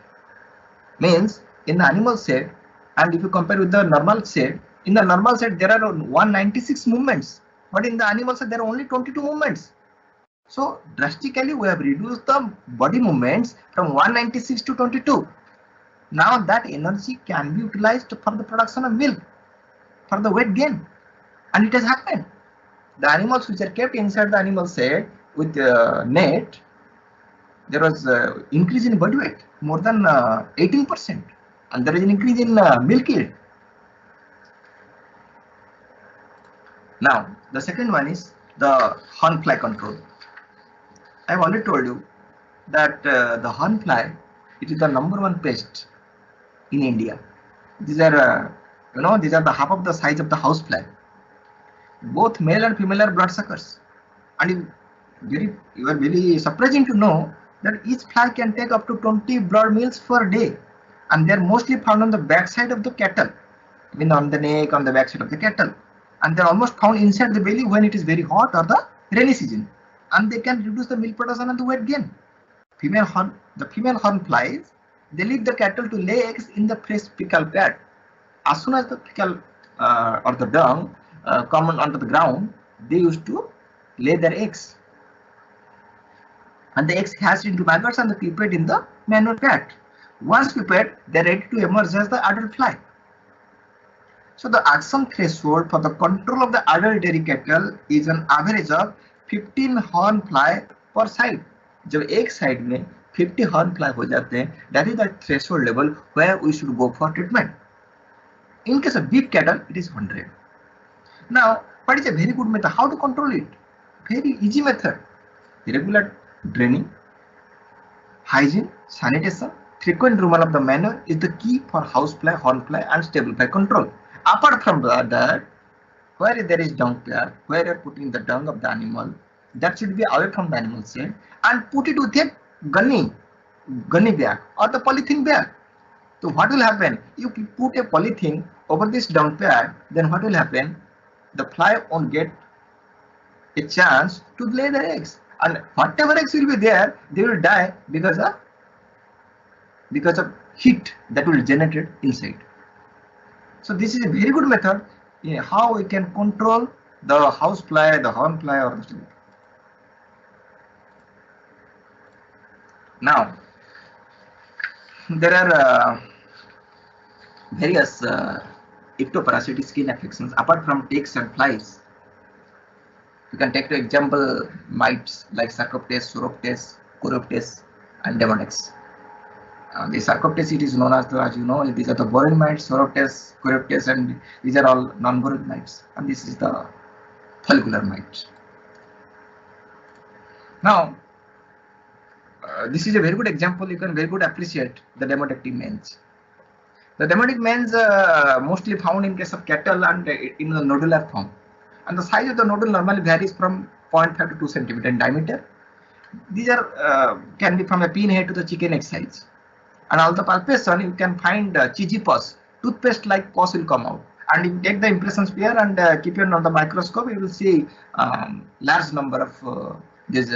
Means in the animal shed, and if you compare with the normal shed, in the normal shed there are 196 movements, but in the animal shed there are only 22 movements. So drastically we have reduced the body movements from 196 to 22. Now that energy can be utilized for the production of milk, for the weight gain, and it has happened. The animals which are kept inside the animal shed with net, there was increase in body weight more than 18%, and there is an increase in milk yield. Now the second one is the horn fly control. I have already told you that the horn fly, it is the #1 pest in India. These are these are the half of the size of the house fly. Both male and female are bloodsuckers, and you are very surprising to know that each fly can take up to 20 blood meals per day, and they are mostly found on the backside of the cattle, I mean on the neck, on the backside of the cattle, and they are almost found inside the belly when it is very hot or the rainy season, and they can reduce the milk production and the weight gain. The female horn flies, they leave the cattle to lay eggs in the fresh fecal pad. As soon as the fecal or the dung come onto the ground, they used to lay their eggs, and the eggs hatched into maggots and prepared in the manure pad. Once prepared, they are ready to emerge as the adult fly. So the action threshold for the control of the adult dairy cattle is an average of 15 horn fly per side. जब एक side में 50 horn fly हो जाते हैं, that is the threshold level where we should go for treatment. In case of beef cattle, it is 100. Now, what is a very good method? How to control it? Very easy method. Regular draining, hygiene, sanitation, frequent removal of the manure is the key for house fly, horn fly, and stable fly control. apart from that, where there is dung pair, where you are putting the dung of the animal, that should be away from the animal shed and put it with a gunny bag or the polythene bag. So what will happen? You put a polythene over this dung pad, then what will happen? The fly won't get a chance to lay their eggs, and whatever eggs will be there, they will die because of heat that will generate inside. So this is a very good method in how we can control the house fly, the horn fly, or the sleep. Now there are various ectoparasitic skin affections apart from ticks and flies. You can take the example mites like Sarcoptes, Sauroptes, Coroptes, and Demodex. The Sarcoptes, it is known as the, as you know, these are the boring mites, Sauroptes, Coroptes, and these are all non-boring mites, and this is the follicular mite. Now, this is a very good example. You can very good appreciate the demodectic mange. The demodic mange mostly found in case of cattle and in the nodular form. And the size of the nodule normally varies from 0.5 to 2 centimeter in diameter. These are can be from a pinhead to the chicken egg size. And on the palpation, you can find cheesy pus, toothpaste-like pus will come out. And if you take the impression sphere and keep it on the microscope, you will see large number of these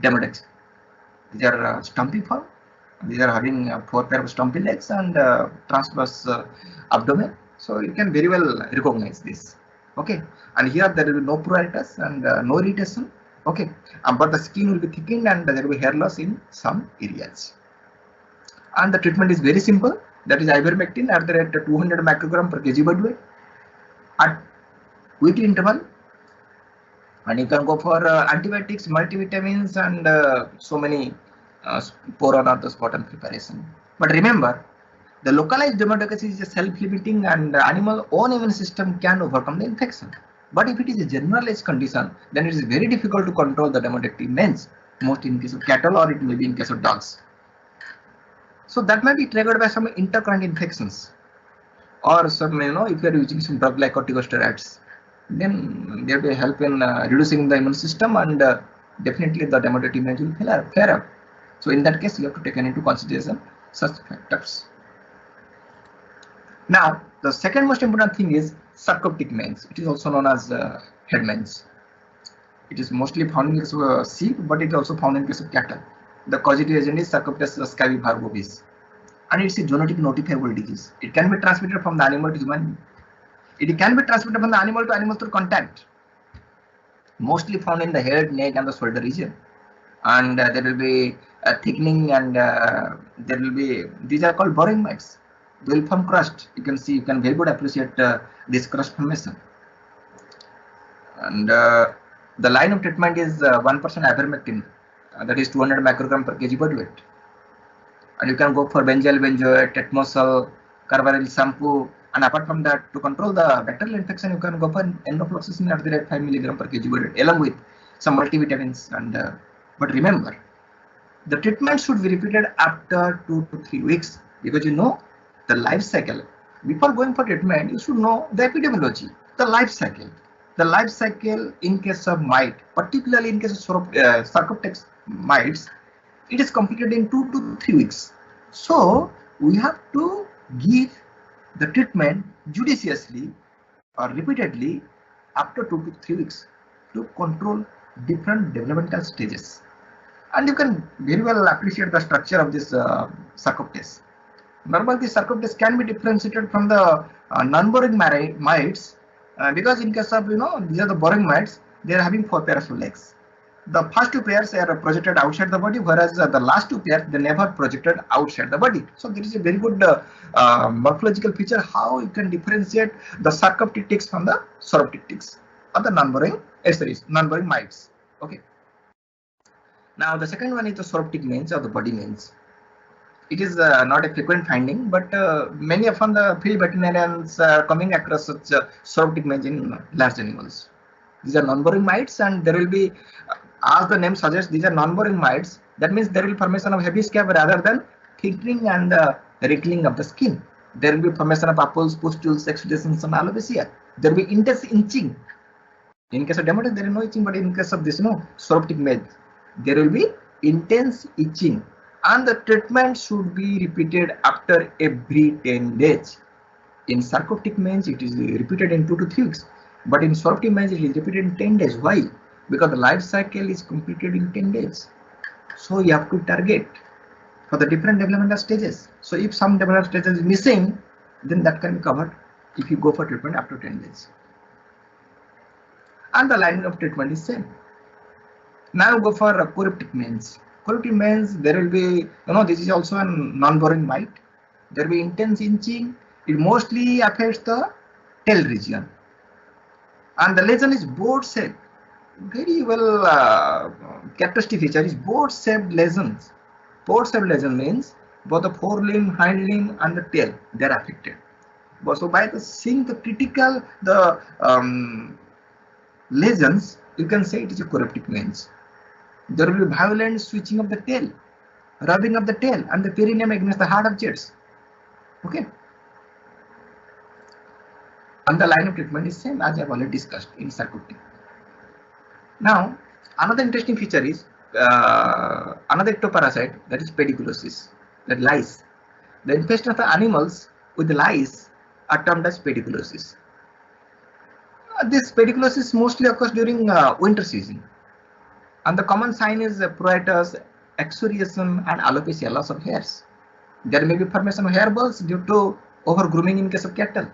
demodex. These are stumpy form. These are having 4 pair of stumpy legs and transverse abdomen. So you can very well recognize this. Okay, and here there will be no pruritus and no irritation. Okay, but the skin will be thickened and there will be hair loss in some areas. And the treatment is very simple. That is ivermectin at the rate 200 microgram per kg body weight at weekly interval. And you can go for antibiotics, multivitamins, and so many poron or the spot-on preparation. But remember, the localized dermatitis is a self-limiting and the animal own immune system can overcome the infection. But if it is a generalized condition, then it is very difficult to control the demodectic mange, mostly in case of cattle or it may be in case of dogs. So that may be triggered by some intercurrent infections or some, if you are using some drug like corticosteroids, then there will be help in reducing the immune system and definitely the demodectic mange will flare up. So in that case, you have to take into consideration such factors. Now, the second most important thing is sarcoptic mange. It is also known as head mange. It is mostly found in case of sheep, but it is also found in case of cattle. The causative agent is Sarcoptes scabiparvovis, and it's a zoonotic notifiable disease. It can be transmitted from the animal to human. It can be transmitted from the animal to animal through contact. Mostly found in the head, neck, and the shoulder region. And there will be a thickening, and there will be, these are called boring mites. They will form crust. You can see, you can very good appreciate this crust formation. And the line of treatment is 1% ivermectin, that is 200 microgram per kg body weight. And you can go for benzyl benzoate, tetmosol, carbaryl shampoo. And apart from that, to control the bacterial infection, you can go for enrofloxacin at the rate 5 milligram per kg body weight, along with some multivitamins. And but remember, the treatment should be repeated after 2 to 3 weeks, because the life cycle. Before going for treatment, you should know the epidemiology, the life cycle. The life cycle in case of mite, particularly in case of sarcoptex mites, it is completed in 2 to 3 weeks. So we have to give the treatment judiciously or repeatedly after 2 to 3 weeks to control different developmental stages. And you can very well appreciate the structure of this sarcoptes. Normally, the sarcoptes can be differentiated from the non-boring mites because in case of, these are the boring mites, they are having 4 pairs of legs. The first 2 pairs are projected outside the body, whereas the last 2 pairs, they never projected outside the body. So there is a very good morphological feature how you can differentiate the sarcoptic ticks from the sauroptic ticks or the non-boring mites. Okay. Now the second one is the sauroptic mange or the body mange. It is not a frequent finding, but many of the field veterinarians are coming across such sauroptic mange in large animals. These are non-boring mites, and there will be, as the name suggests, these are non-boring mites. That means there will be formation of heavy scab rather than thickening and wrinkling of the skin. There will be formation of apples, pustules, exudations, and alopecia. There will be intense itching. In case of dermatitis, there is no itching, but in case of this, soroptic males, there will be intense itching, and the treatment should be repeated after every 10 days. In sarcoptic males, it is repeated in 2 to 3 weeks, but in soroptic males, it is repeated in 10 days. Why? Because the life cycle is completed in 10 days. So you have to target for the different developmental stages. So if some developmental stages is missing, then that can be covered if you go for treatment after 10 days. And the line of treatment is same. Now go for corruptic males. Corruptic males, there will be, this is also a non-boring mite. There will be intense itching. It mostly affects the tail region. And the lesion is board-shaped. Very well characteristic feature is board-shaped lesions. Board-shaped lesion means both the forelimb, hind limb, and the tail, they are affected. So by seeing the critical lesions, you can say it is a corruptic males. There will be violent switching of the tail, rubbing of the tail, and the perineum against the hard objects. Okay. And the line of treatment is same as I have already discussed in sarcoptic. Now, another interesting feature is another ectoparasite, that is pediculosis, that lice. The infestation of the animals with the lice are termed as pediculosis. This pediculosis mostly occurs during winter season, and the common sign is pruritus, excoriation, and alopecia, loss of hairs. There may be formation of hair balls due to over grooming in case of cattle.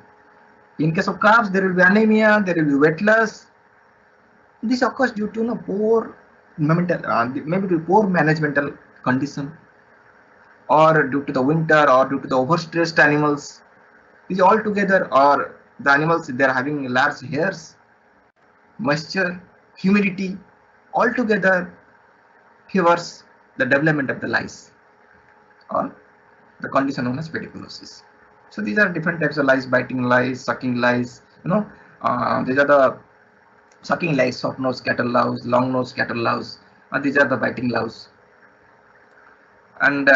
In case of calves, there will be anemia, there will be weight loss. This occurs due to poor managemental condition, or due to the winter, or due to the overstressed animals. These all together, or the animals, they are having large hairs, moisture, humidity, all together favors the development of the lice, or the condition known as pediculosis. So these are different types of lice: biting lice, sucking lice. These are the sucking lice, soft nose cattle louse, long nose cattle louse, and these are the biting louse. And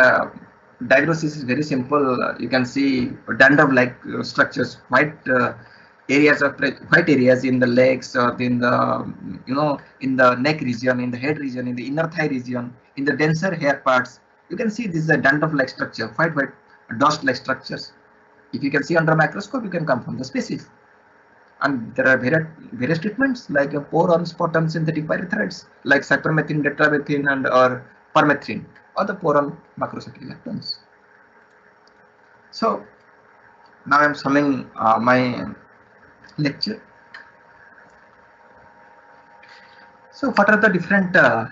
diagnosis is very simple. You can see dandruff-like structures, white areas in the legs, or in the in the neck region, in the head region, in the inner thigh region, in the denser hair parts. You can see this is a dandruff-like structure, white dust-like structures. If you can see under microscope, you can confirm the species. And there are various treatments like pour-on, spot-on synthetic pyrethroids like cypermethrin, tetramethin, and or permethrin, or the pour-on macrocyclic lactones. So now I am summing my lecture. So what are the different? I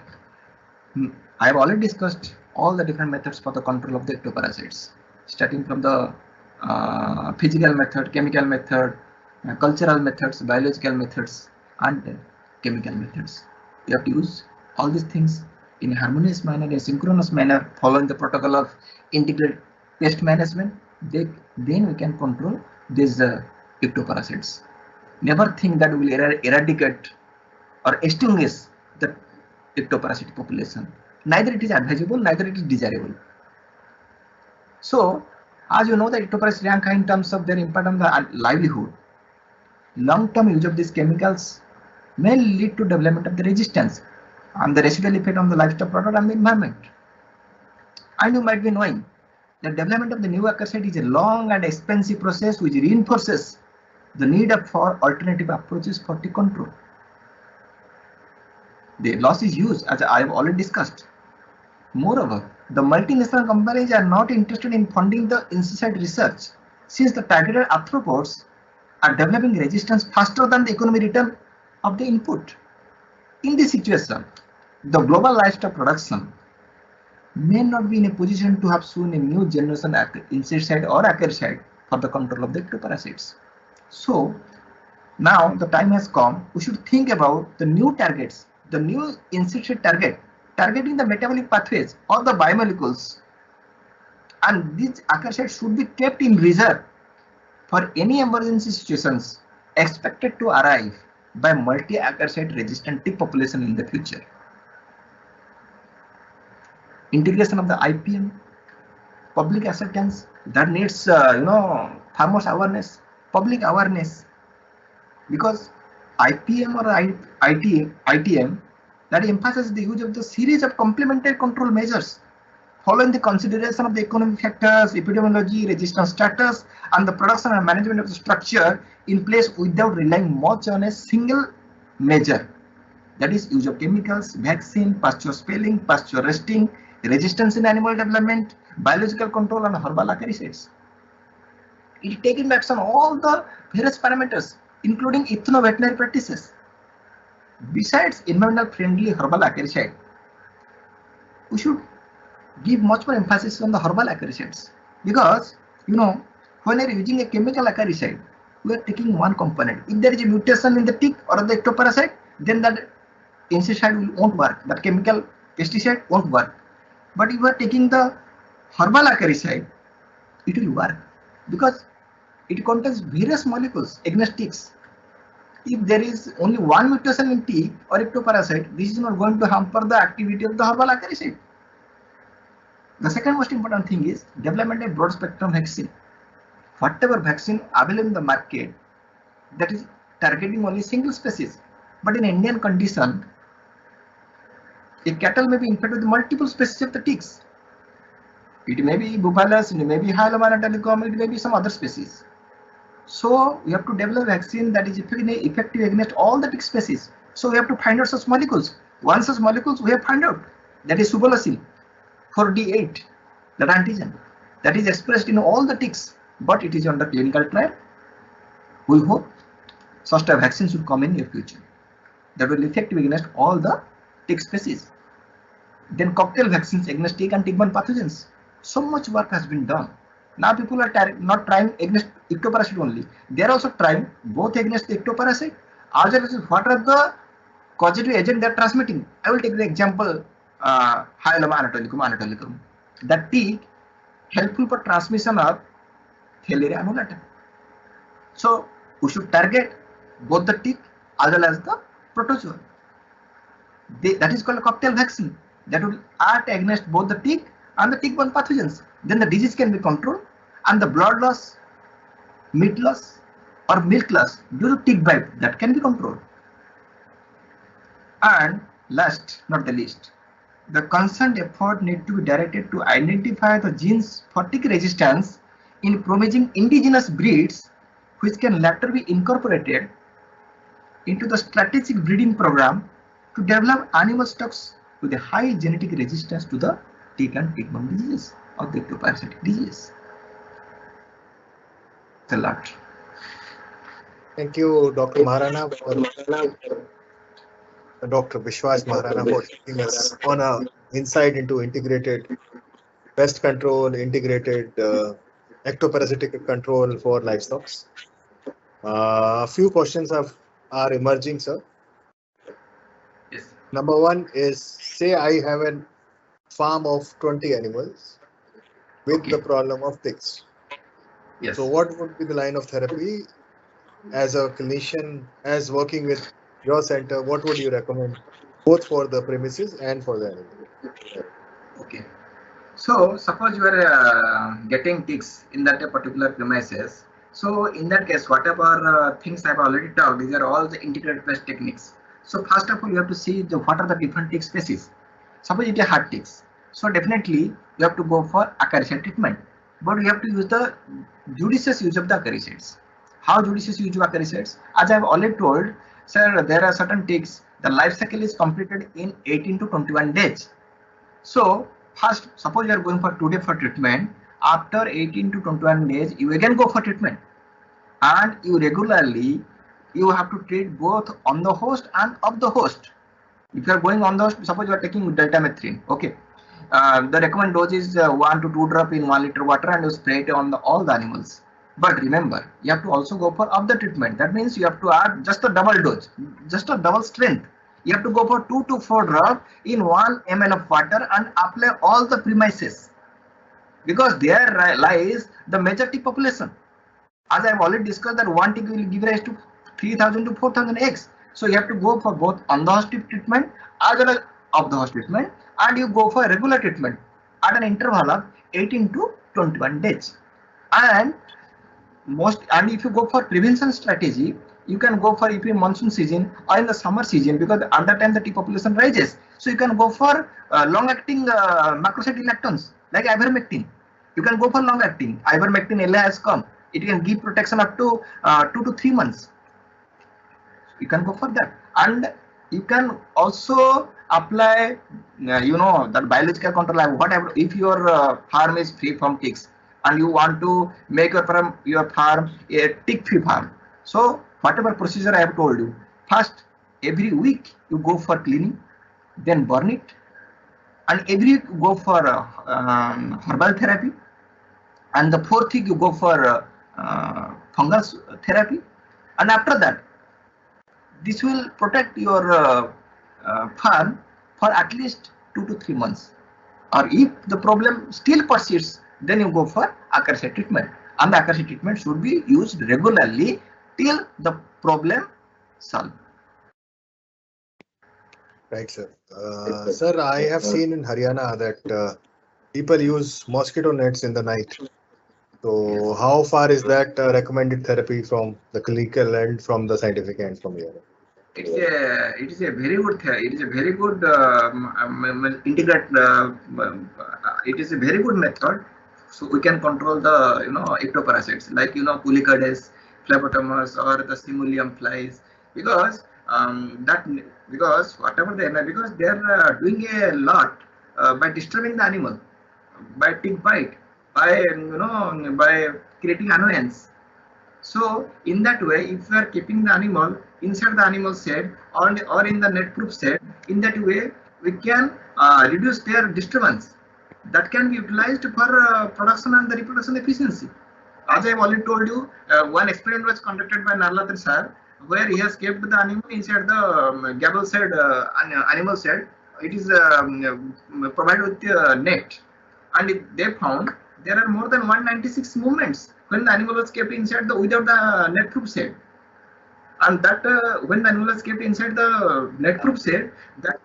have already discussed all the different methods for the control of the ectoparasites, starting from the physical method, chemical method, cultural methods, biological methods, and chemical methods. You have to use all these things in a harmonious manner, in a synchronous manner, following the protocol of integrated pest management. Then we can control these ectoparasites. Never think that we will eradicate or extinguish the ectoparasite population. Neither it is advisable, neither it is desirable. So, as you know, the ectoparasites rank high in terms of their impact on the livelihood. Long-term use of these chemicals may lead to development of the resistance and the residual effect on the livestock product and the environment. And you might be knowing the development of the new acaricide is a long and expensive process which reinforces the need for alternative approaches for the control. The loss is huge, as I have already discussed. Moreover, the multinational companies are not interested in funding the insecticide research, since the targeted arthropods are developing resistance faster than the economic return of the input. In this situation, the global livestock production may not be in a position to have soon a new generation insecticide or acaricide for the control of the ectoparasites. So now the time has come, we should think about the new targets, the new insecticide targeting the metabolic pathways or the biomolecules, and these acaricides should be kept in reserve for any emergency situations expected to arrive by multi-acaricide resistant tick population in the future. Integration of the IPM, public acceptance, that needs farmers awareness, public awareness, because IPM or ITM that emphasizes the use of the series of complementary control measures following the consideration of the economic factors, epidemiology, resistance status, and the production and management of the structure in place without relying much on a single measure. That is use of chemicals, vaccine, pasture spelling, pasture resting, resistance in animal development, biological control, and herbal acaricides. It is taking action on all the various parameters, including ethno-veterinary practices. Besides environmental friendly herbal acaricide, we should give much more emphasis on the herbal acaricides, because when you are using a chemical acaricide, we are taking one component. If there is a mutation in the tick or the ectoparasite, then that insecticide won't work, that chemical pesticide won't work. But if you are taking the herbal acaricide, it will work, because it contains various molecules against ticks. If there is only one mutation in tick or ectoparasite, this is not going to hamper the activity of the herbal acaricide. The second most important thing is development of broad spectrum vaccine. Whatever vaccine available in the market, that is targeting only single species. But in Indian condition, a cattle may be infected with multiple species of the ticks. It may be Bupalus, it may be Haryana, it may be some other species. So we have to develop a vaccine that is effective against all the tick species. So we have to find out such molecules. One such molecules we have found out, that is subolacin 4D8, that antigen that is expressed in all the ticks, but it is under clinical trial. We hope such a vaccine should come in near future that will be effective against all the tick species. Then cocktail vaccines against tick and tick-borne pathogens. So much work has been done. Now people are not trying against ectoparasite only. They are also trying both against the ectoparasite as well as what are the causative agent they are transmitting. I will take the example Haryana anatolicum. That tick helpful for transmission of Theileria annulata. So we should target both the tick as well as the protozoa. That is called a cocktail vaccine that will act against both the tick and the tick-borne pathogens. Then the disease can be controlled and the blood loss, meat loss or milk loss due to tick bite, that can be controlled. And last not the least, the concerned effort need to be directed to identify the genes for tick resistance in promoting indigenous breeds, which can later be incorporated into the strategic breeding program to develop animal stocks with a high genetic resistance to the tick and tick-borne diseases or the ectoparasitic disease. It's a lot. Thank you, Dr. Maharana, Dr. Biswa Maharana, for taking us on an insight into integrated pest control, integrated ectoparasitic control for livestock. A few questions are emerging, sir. Yes. Number one is, say I have a farm of 20 animals with the problem of ticks. Yes. So what would be the line of therapy as a clinician, as working with your center? What would you recommend both for the premises and for the animal? Okay. So suppose you are getting ticks in that particular premises. So in that case, whatever things I have already talked, these are all the integrated pest techniques. So first of all, you have to see what are the different tick species. Suppose it is hard ticks. So definitely you have to go for acaricide treatment. But you have to use the judicious use of the acaricides. How judicious use of acaricides? As I have already told, sir, there are certain ticks, the life cycle is completed in 18 to 21 days. So first, suppose you are going for 2 days for treatment, after 18 to 21 days, you again go for treatment. And you regularly, you have to treat both on the host and off the host. If you are going on the host, suppose you are taking deltamethrin, okay. The recommended dose is 1 to 2 drops in 1 liter water and you spray it on all the animals. But remember, you have to also go for off the treatment. That means you have to add just a double dose, just a double strength. You have to go for 2 to 4 drops in 1 ml of water and apply all the premises, because there lies the major tick population. As I have already discussed, that one tick will give rise to 3,000 to 4,000 eggs. So you have to go for both on the host treatment as well as off the host treatment, and you go for regular treatment at an interval of 18 to 21 days. And if you go for prevention strategy, you can go for if in monsoon season or in the summer season, because at that time the tea population rises. So you can go for long-acting macrocide electrons like ivermectin. You can go for long-acting. Ivermectin LA has come. It can give protection up to 2 to 3 months. You can go for that, and you can also apply, that biological control. Whatever, if your farm is free from ticks, and you want to make your farm a tick-free farm. So whatever procedure I have told you, first every week you go for cleaning, then burn it, and every week you go for herbal therapy, and the fourth week you go for fungus therapy, and after that this will protect your farm for at least 2 to 3 months. Or if the problem still persists, then you go for acaricide treatment, and the acaricide treatment should be used regularly till the problem solved. Right, sir. Sir, I have seen in Haryana that people use mosquito nets in the night. So how far is that recommended therapy from the clinical end, from the scientific end, from here? It is a very good it is a very good integrate it is a very good method, so we can control the ectoparasites like Pulicodes, phlebotomus, or the simulium flies, because because whatever because they are doing a lot by disturbing the animal, by tick bite, by by creating annoyance. So in that way, if we are keeping the animal inside the animal shed or in the net proof shed, in that way we can reduce their disturbance. That can be utilized for production and the reproduction efficiency. As I have already told you, one experiment was conducted by Narlathan sir, where he has kept the animal inside the gable shed, animal shed. It is provided with net, and they found there are more than 196 movements when the animal was kept inside without the net proof shed, and that when the animal was kept inside the net proof shed, that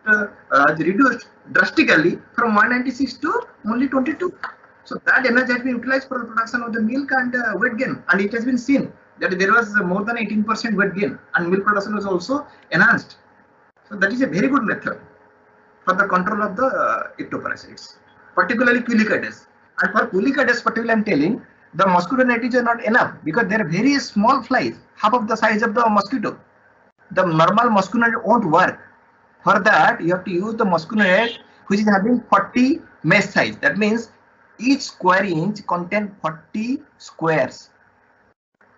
reduced drastically from 196 to only 22. So that energy has been utilized for the production of the milk and weight gain, and it has been seen that there was more than 18% weight gain, and milk production was also enhanced. So that is a very good method for the control of the ectoparasites, particularly Pulicodes. And for Pulicodes particularly, I am telling, the mosquito net is not enough, because they are very small flies, half of the size of the mosquito. The normal mosquito net won't work. For that, you have to use the mosquito net which is having 40 mesh size. That means each square inch contains 40 squares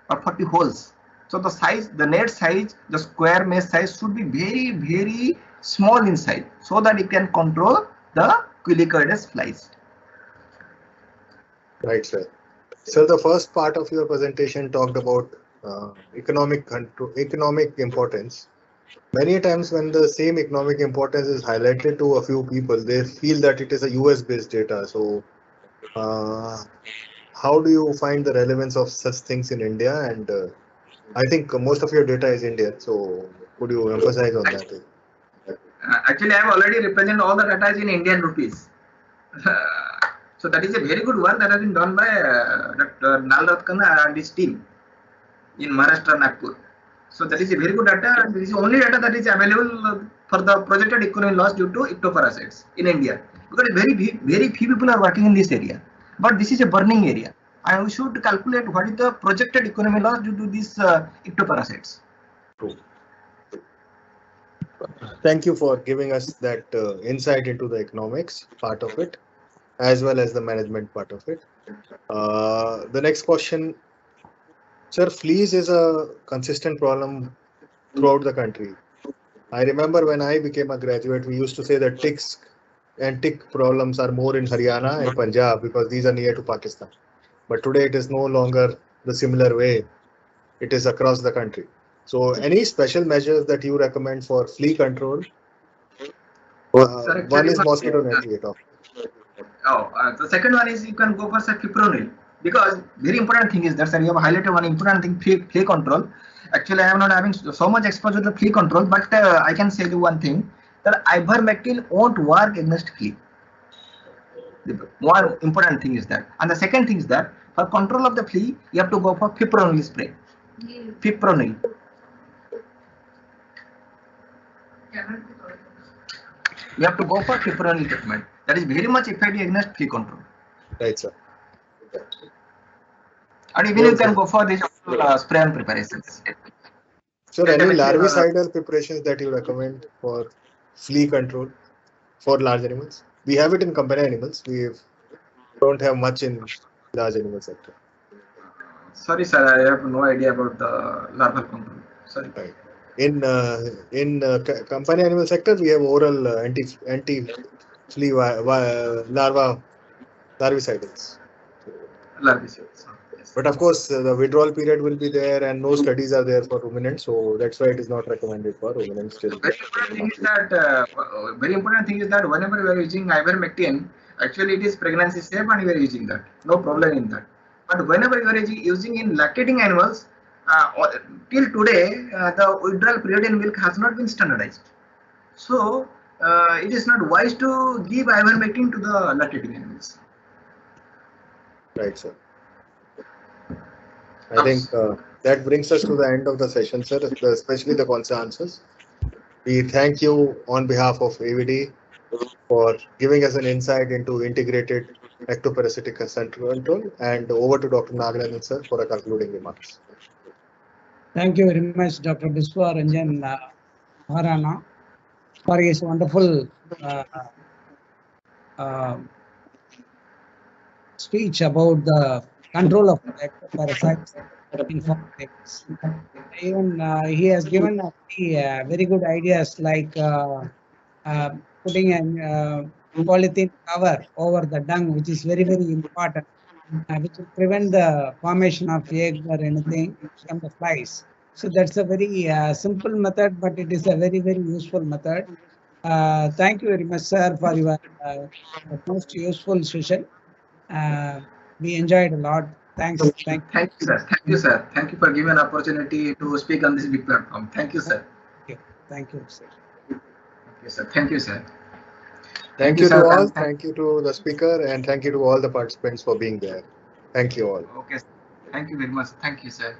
or 40 holes. So the size, the net size, the square mesh size should be very, very small inside, so that it can control the Pulicodes flies. Right, sir. So the first part of your presentation talked about economic importance. Many times when the same economic importance is highlighted to a few people, they feel that it is a US based data. So how do you find the relevance of such things in India? And I think most of your data is Indian. So could you emphasize on that? Actually, I have already represented all the data in Indian rupees. So that is a very good work that has been done by Dr. Nalratkan and his team in Maharashtra, Nagpur. So that is a very good data, and this is the only data that is available for the projected economic loss due to ectoparasites in India, because very few people are working in this area. But this is a burning area, and we should calculate what is the projected economic loss due to these ectoparasites. Thank you for giving us that insight into the economics part of it, as well as the management part of it. The next question, sir, fleas is a consistent problem throughout the country. I remember when I became a graduate, we used to say that ticks and tick problems are more in Haryana and Punjab because these are near to Pakistan. But today it is no longer the similar way. It is across the country. So any special measures that you recommend for flea control? One is mosquito net. The second one is you can go for fipronil, because very important thing is that, sir, you have highlighted one important thing, flea control. Actually, I am not having so much exposure to flea control, but I can say you one thing, that ivermectin won't work against flea. The more important thing is that. And the second thing is that for control of the flea, you have to go for fipronil spray. Fipronil. You have to go for fipronil treatment. That is very much effective against flea control. Right, sir. And even you can go for these spray and preparations. So, any larvicidal preparations that you recommend for flea control for large animals? We have it in company animals. We don't have much in large animal sector. Sorry, sir, I have no idea about the larval control. Sorry. Right. In company animal sector, we have oral anti flea larvicidals. Larvicides. Yes. But of course, the withdrawal period will be there, and no studies are there for ruminants, so that's why it is not recommended for ruminants. Still. Very important thing is that whenever we are using ivermectin, actually it is pregnancy safe and we are using that. No problem in that. But whenever you are using in lactating animals, till today, the withdrawal period in milk has not been standardized. So it is not wise to give ivermectin to the lactating animals. Right, sir. I think that brings us to the end of the session, sir, especially the question answers. We thank you on behalf of IAVD for giving us an insight into integrated ectoparasitic control, and over to Dr. Nagarajan, sir, for a concluding remarks. Thank you very much, Dr. Biswa, Ranjan, Maharana, for his wonderful speech about the control of ectoparasites in farm animals. Even he has given very good ideas like putting a polythene cover over the dung, which is very, very important, which will prevent the formation of egg or anything from the flies. So that's a very simple method, but it is a very, very useful method. Thank you very much, sir, for your most useful session. We enjoyed a lot. Thanks. Thank you, sir. Thank you, sir. Thank you for giving an opportunity to speak on this big platform. Thank you, sir. Thank you, sir. Okay, sir. Thank you, sir. Thank you to all. Thank you to the speaker, and thank you to all the participants for being there. Thank you all. Okay. Thank you very much. Thank you, sir.